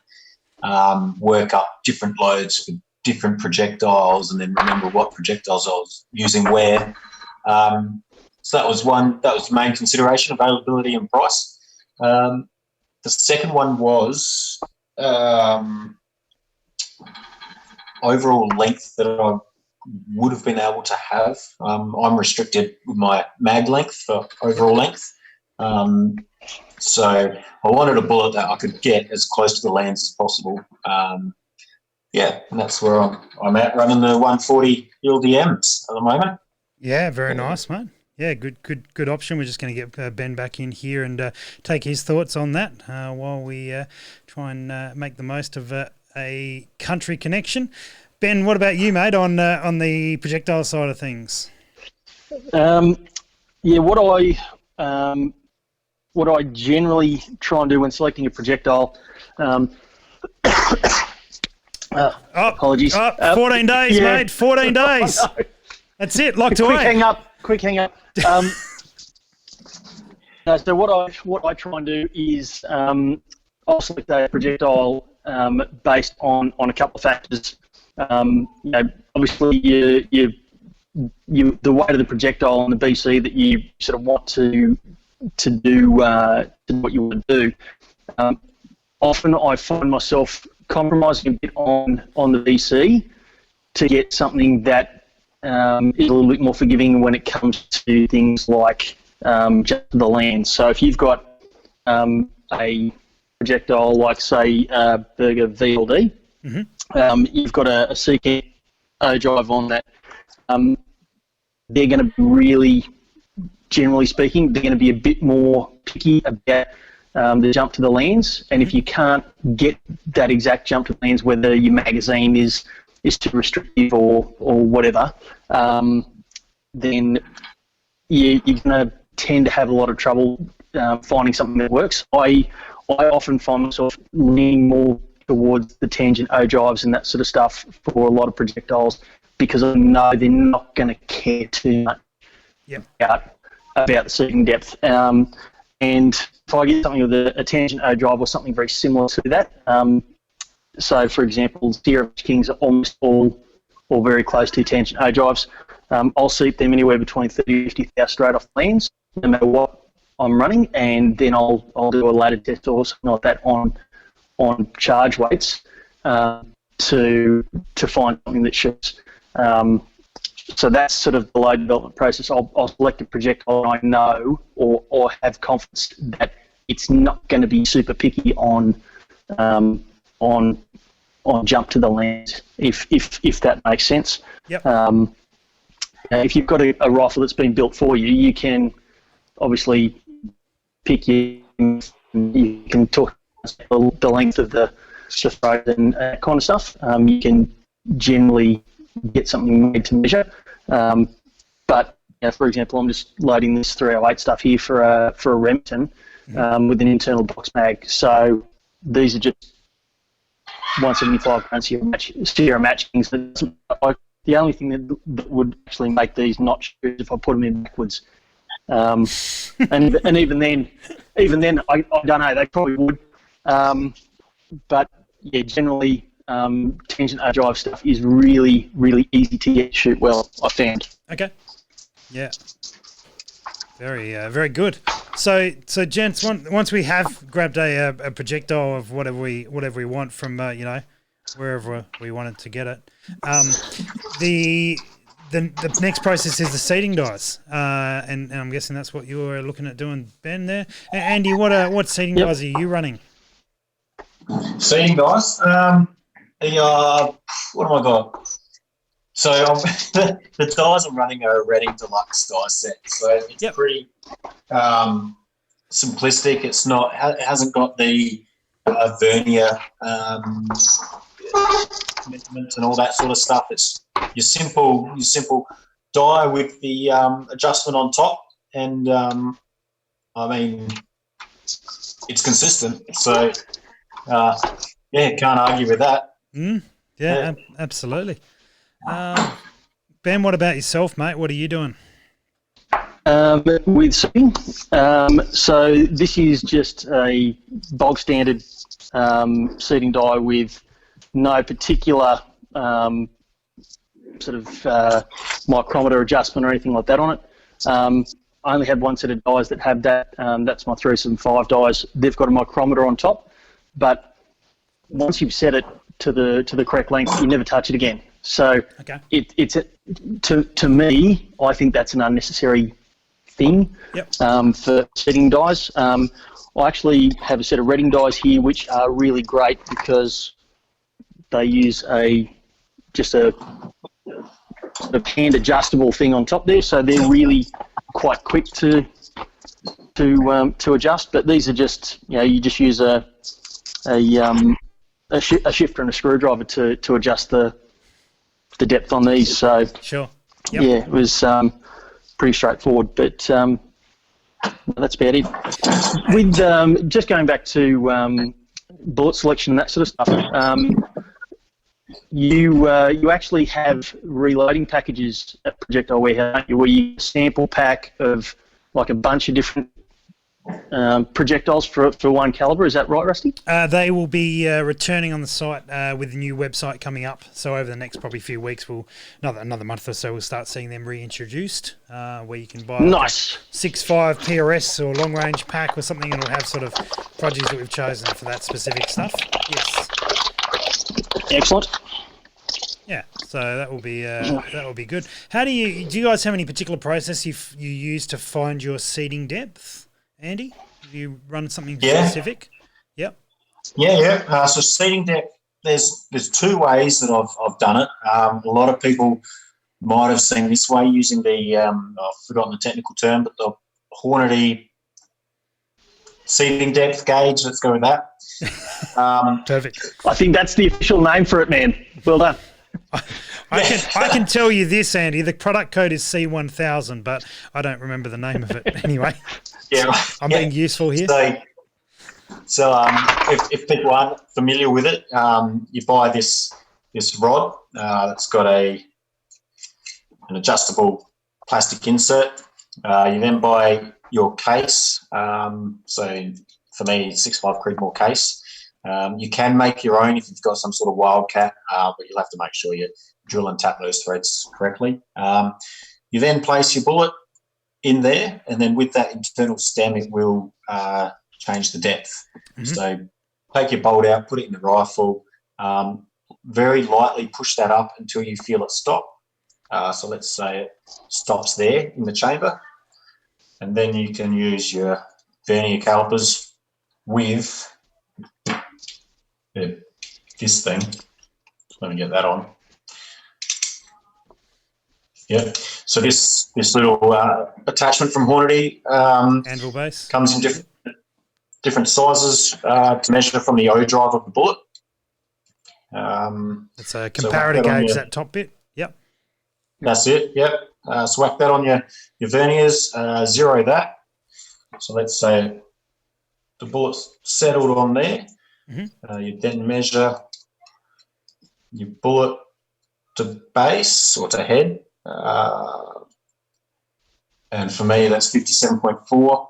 and work up different loads for different projectiles and then remember what projectiles I was using where. So that was the main consideration, availability and price. The second one was overall length that I would have been able to have. I'm restricted with my mag length for overall length. So I wanted a bullet that I could get as close to the lands as possible. And that's where I'm at, running the 140 LDMs at the moment. Yeah, very nice, mate. Yeah, good option. We're just going to get Ben back in here and take his thoughts on that while we try and make the most of a country connection. Ben, what about you, mate, on the projectile side of things? What I generally try and do when selecting a projectile. Apologies. 14 days, mate. 14 days. That's it. Locked away. Quick hang up. So what I try and do is I'll select a projectile based on a couple of factors. Obviously, the weight of the projectile and the BC that you sort of want to do what you want to do. Often I find myself compromising a bit on the BC to get something that is a little bit more forgiving when it comes to things like just the land. So if you've got a projectile like, say, Berger VLD, you've got a CK drive on that, they're going to be really, generally speaking, they're going to be a bit more picky about the jump to the lands. And if you can't get that exact jump to the lands, whether your magazine is too restrictive or whatever, then you're going to tend to have a lot of trouble finding something that works. I I often find myself leaning more towards the tangent O drives and that sort of stuff for a lot of projectiles because I know they're not going to care too much about the seating depth. And if I get something with a tangent O drive or something very similar to that, so for example, Sierra Kings are almost all very close to tangent O drives. I'll seat them anywhere between 30 and 50 thou straight off lanes, no matter what I'm running, and then I'll do a ladder test or something like that on charge weights to find something that shoots. So that's sort of the load development process. I'll select a projectile I know or have confidence that it's not going to be super picky on jump to the land, if that makes sense. Yep. If you've got a rifle that's been built for you, you can obviously pick you can talk the length of the throat and that kind of stuff. You can generally get something made to measure. But for example, I'm just loading this 308 stuff here for a Remington with an internal box mag. So these are just 175 grain Sierra Match Kings. The only thing that would actually make these not shoot is if I put them in backwards. And even then, I don't know. They probably would. But yeah, generally, tangent O drive stuff is really, really easy to get shoot well, I found. Okay. Yeah. Very, very good. So gents, once we have grabbed a projectile of whatever we want from wherever we wanted to get it, the next process is the seating dies, and I'm guessing that's what you were looking at doing, Ben. There, Andy, what seating dies are you running? Seating dice. What have I got? So the dies I'm running are a Reading Deluxe die set. So it's pretty simplistic. It hasn't got the vernier measurements and all that sort of stuff. It's your simple die with the adjustment on top, and I mean it's consistent. So can't argue with that. Yeah, absolutely. Ben, what about yourself, mate? What are you doing? With seating, so this is just a bog standard seating die with no particular sort of micrometer adjustment or anything like that on it. I only had one set of dies that have that. That's my 375 dies. They've got a micrometer on top, but once you've set it to the correct length, you never touch it again. So it's to me, I think that's an unnecessary thing for setting dies. I actually have a set of Reading dies here, which are really great because they use just a hand adjustable thing on top there, so they're really quite quick to adjust. But these are just you just use a shifter and a screwdriver to adjust the depth on these. So sure, it was pretty straightforward. But that's about it. With just going back to bullet selection and that sort of stuff, you actually have reloading packages at Projectile Warehouse, don't you, where you sample pack of like a bunch of different projectiles for one caliber. Is that right, Rusty? They will be returning on the site with a new website coming up. So over the next probably few weeks, another month or so, we'll start seeing them reintroduced, where you can buy nice 6.5 PRS or long range pack or something, and it'll have sort of produce that we've chosen for that specific stuff. Yes. Excellent. Yeah, so that will be good. How do you guys have any particular process you use to find your seating depth, Andy? Have you run something specific? Yep. Yeah. So seating depth, there's two ways that I've done it. A lot of people might have seen this way using the I've forgotten the technical term, but the Hornady seating depth gauge. Let's go with that. Perfect. I think that's the official name for it, man. Well done. I can tell you this, Andy. The product code is C1000, but I don't remember the name of it anyway. Yeah, I'm being useful here. So So if people aren't familiar with it, you buy this rod that's got an adjustable plastic insert. You then buy your case. So for me, 65 Creedmoor case. You can make your own if you've got some sort of wildcat, but you'll have to make sure you drill and tap those threads correctly. You then place your bullet in there, and then with that internal stem, it will change the depth. Mm-hmm. So take your bolt out, put it in the rifle, very lightly push that up until you feel it stop. So let's say it stops there in the chamber, and then you can use your vernier calipers with this thing. Let me get that on. Yeah. So this little attachment from Hornady anvil base comes in different sizes to measure from the O drive of the bullet. It's a comparator gauge, that top bit. Yep. That's it. Yep. So whack that on your verniers. Zero that. So let's say the bullet's settled on there. Mm-hmm. You then measure your bullet to base or to head. And for me, that's 57.4.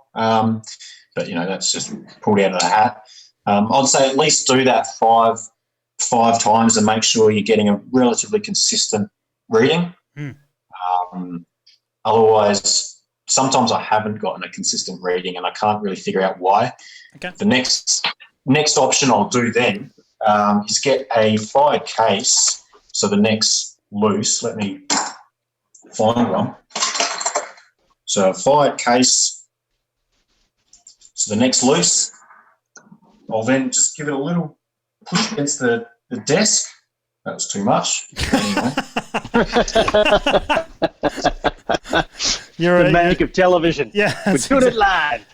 But that's just pulled out of the hat. I'd say at least do that five times and make sure you're getting a relatively consistent reading. Otherwise, sometimes I haven't gotten a consistent reading and I can't really figure out why. Okay. The next option I'll do then is get a fired case. So the next loose, let me find one. So a fired case. So the next loose, I'll then just give it a little push against the desk. That was too much. Anyway. The magic of television. Yeah. We're doing it live.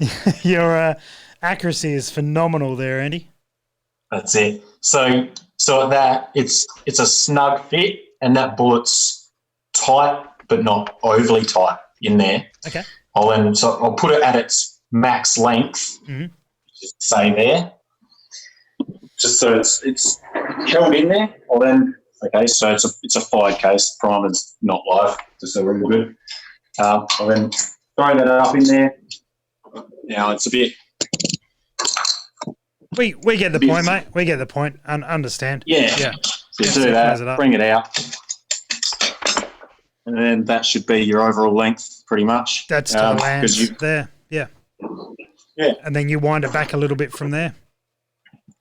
Your accuracy is phenomenal there, Andy. That's it. So at that, it's a snug fit, and that bullet's tight but not overly tight in there. Okay. I'll put it at its max length. Mm-hmm. Just say there, just so it's held in there. So it's a fired case. Primer's not live, just so we're good. I'll then throw that up in there. Now it's a bit. We get the point, mate. We get the point. Understand. Yeah. So do that. Bring it out, and then that should be your overall length, pretty much. That's to the lands there. Yeah. Yeah. And then you wind it back a little bit from there.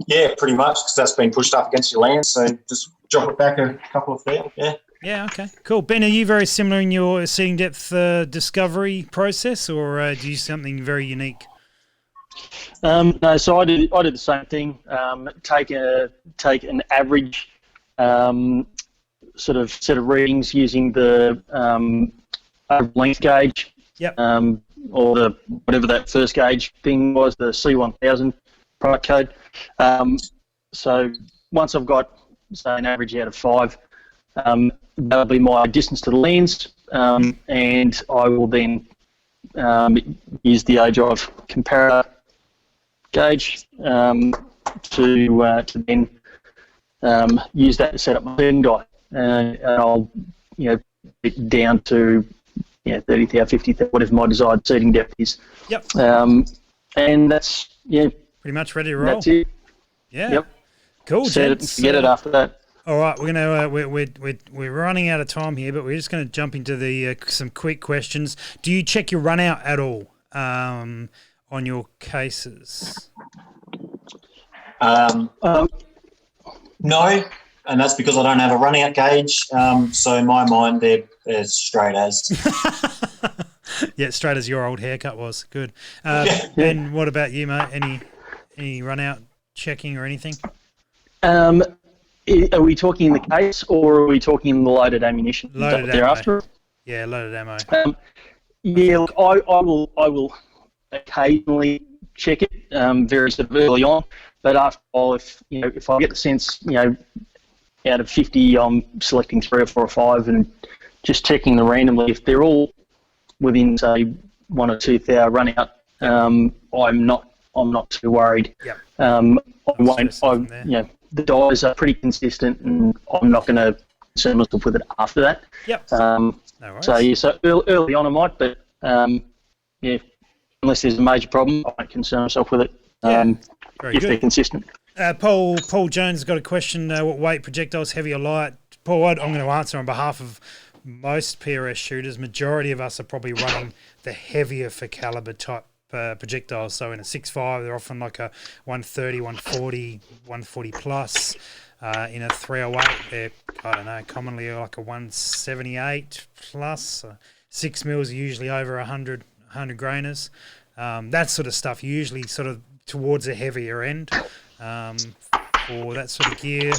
Yeah, pretty much, because that's been pushed up against your lens. So just drop it back a couple of feet. Yeah. Yeah. Okay. Cool. Ben, are you very similar in your seeing depth discovery process, or do you use something very unique? No, so I did the same thing. Take an average sort of set of readings using the length gauge. Yep. Or the whatever that first gauge thing was, the C1000 product code. So once I've got, say, an average out of 5, that'll be my distance to the lens, and I will then use the O-drive comparator gauge to then use that to set up my seeding die, and I'll it down to 30,000, 50,000, whatever my desired seeding depth is. Yep. And that's pretty much ready to roll. That's it. Yeah. Yep. Cool. Set it and forget it after that. All right, we're gonna we're running out of time here, but we're just going to jump into the some quick questions. Do you check your run out at all on your cases? No, and that's because I don't have a run out gauge. So in my mind, they're straight as. Yeah, straight as your old haircut was. Good. Ben, what about you, mate? Any run out checking or anything? Are we talking in the case, or are we talking in the loaded ammunition? Loaded ammo. Yeah, loaded ammo. Look, I will occasionally check it very sort of early on, but after a while, if I get the sense, out of 50, I'm selecting 3 or 4 or 5 and just checking them randomly. If they're all within, say, 1 or 2 thou run out, I'm not I'm not too worried. Yep. The dyes are pretty consistent, and I'm not going to concern myself with it after that. Yep. No worries. so early on I might, but unless there's a major problem, I won't concern myself with it. Very if good. they're consistent. Paul Jones has got a question. What weight projectiles, heavy or light? Paul, I'm going to answer on behalf of most PRS shooters. Majority of us are probably running the heavier for caliber type projectiles. So in a 6.5, they're often like a 130, 140, 140 plus. In a 308, they're, I don't know, commonly like a 178 plus. 6 mils are usually over 100 grainers. That sort of stuff, usually sort of towards the heavier end for that sort of gear.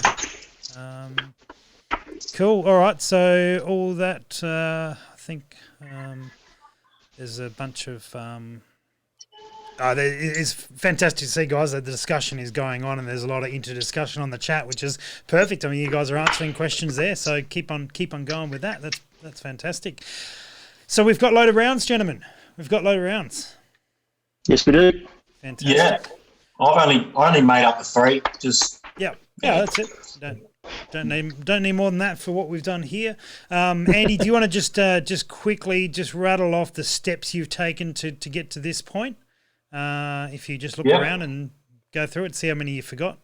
Cool. All right. So all that, I think there's a bunch of... it's fantastic to see, guys, that the discussion is going on and there's a lot of inter-discussion on the chat, which is perfect. I mean, you guys are answering questions there, so keep on going with that. That's fantastic. So we've got loaded rounds, gentlemen. We've got loaded rounds. Yes, we do. Fantastic. Yeah, I only made up the 3. Just yeah, that's it. Don't need more than that for what we've done here. Andy, do you want to just quickly rattle off the steps you've taken to get to this point? If you just look around and go through it, see how many you forgot.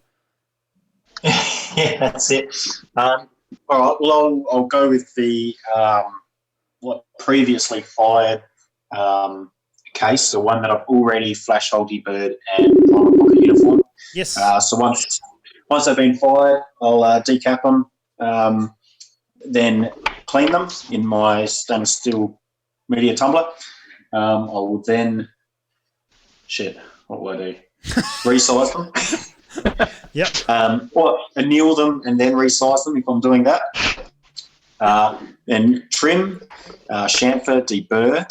Yeah, that's it. All right. Well, I'll go with the what previously fired case, the one that I've already flash multi-bird and on a pocket uniform. Yes. So once they've been fired, I'll decap them, then clean them in my stainless steel media tumbler. I will then, what will I do? Resize them. Yep. Or anneal them and then resize them if I'm doing that. Then trim, chamfer, deburr.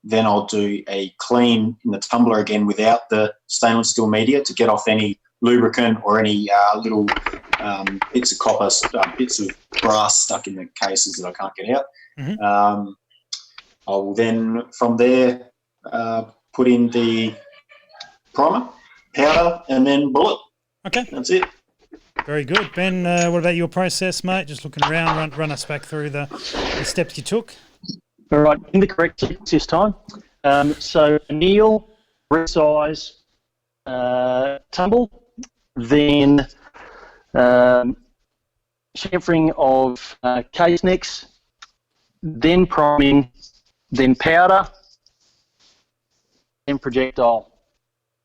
Then I'll do a clean in the tumbler again without the stainless steel media to get off any lubricant or any little bits of copper, bits of brass stuck in the cases that I can't get out. Mm-hmm. I will then, from there, put in the primer, powder, and then bullet. Okay. That's it. Very good. Ben, what about your process, mate? Just looking around, run us back through the steps you took. All right, in the correct sequence this time. So anneal, resize, tumble, then chamfering of case necks, then priming, then powder, then projectile.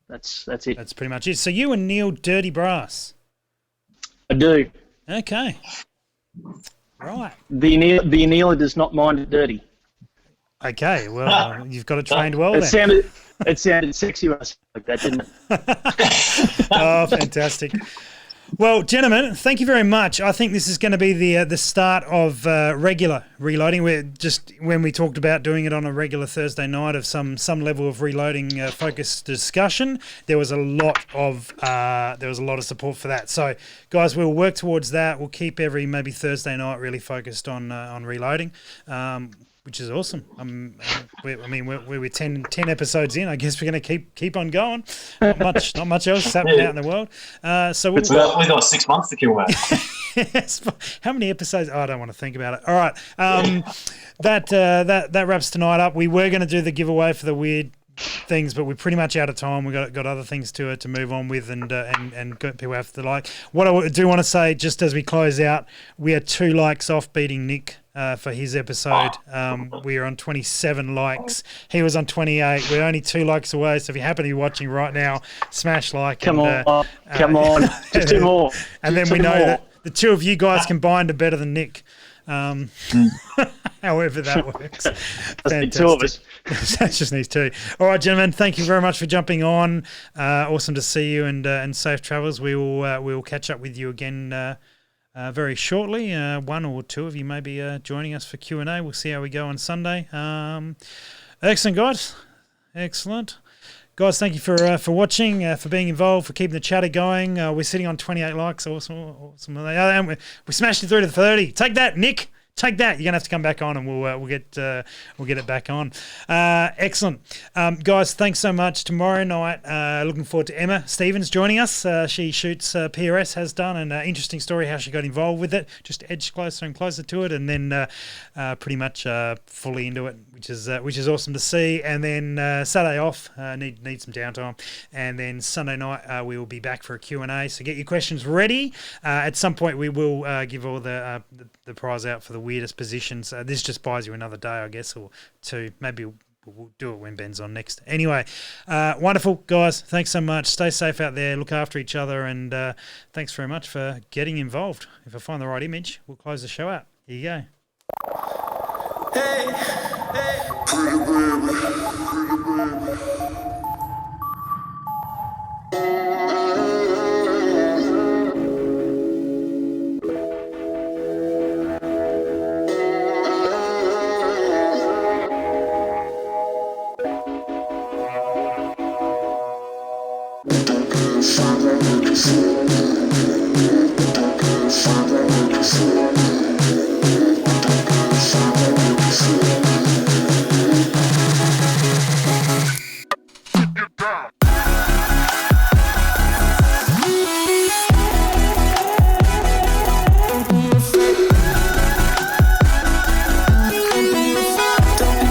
That's it. That's pretty much it. So you anneal dirty brass. I do. Okay. Right. The annealer does not mind it dirty. Okay. Well, you've got it trained well It then. sounded sexy when I said it like that, didn't it? Oh, fantastic. Well, gentlemen, thank you very much. I think this is going to be the start of regular reloading. We're just when we talked about doing it on a regular Thursday night of some level of reloading focused discussion. There was a lot of support for that. So, guys, we'll work towards that. We'll keep every maybe Thursday night really focused on reloading. Which is awesome. We're 10 episodes in. I guess we're going to keep on going. Not much else is happening out in the world. So we've got 6 months to kill that. Yes. How many episodes? Oh, I don't want to think about it. All right. That wraps tonight up. We were going to do the giveaway for the weird things, but we're pretty much out of time. We've got other things to move on with, and people have to like. What I do want to say, just as we close out, we are 2 likes off beating Nick for his episode. We are on 27 likes. He was on 28. We're only 2 likes away. So if you happen to be watching right now, smash like. Come on, just 2 more. And then we know that the 2 of you guys combined are better than Nick. However that works. Fantastic. 2 of us. That just needs 2. All right, gentlemen, thank you very much for jumping on. Awesome to see you, and safe travels. We will catch up with you again very shortly. 1 or 2 of you may be joining us for Q&A. We'll see how we go on Sunday. Excellent, guys. Excellent. Guys, thank you for watching, for being involved, for keeping the chatter going. We're sitting on 28 likes. Awesome. And we smashed it through to 30. Take that, Nick. take that. You're gonna have to come back on, and we'll get it back on. Excellent, guys. Thanks so much. Tomorrow night, looking forward to Emma Stevens joining us. She shoots PRS, has done, and interesting story how she got involved with it. Just edged closer and closer to it, and then pretty much fully into it, which is awesome to see. And then Saturday off, need some downtime, and then Sunday night we will be back for a Q&A. So get your questions ready. At some point we will give all the prize out for the weirdest positions. This just buys you another day, I guess, or two. Maybe we'll do it when Ben's on next. Anyway, wonderful, guys. Thanks so much. Stay safe out there. Look after each other, and thanks very much for getting involved. If I find the right image, we'll close the show out. Here you go. Hey, pretty baby. Father,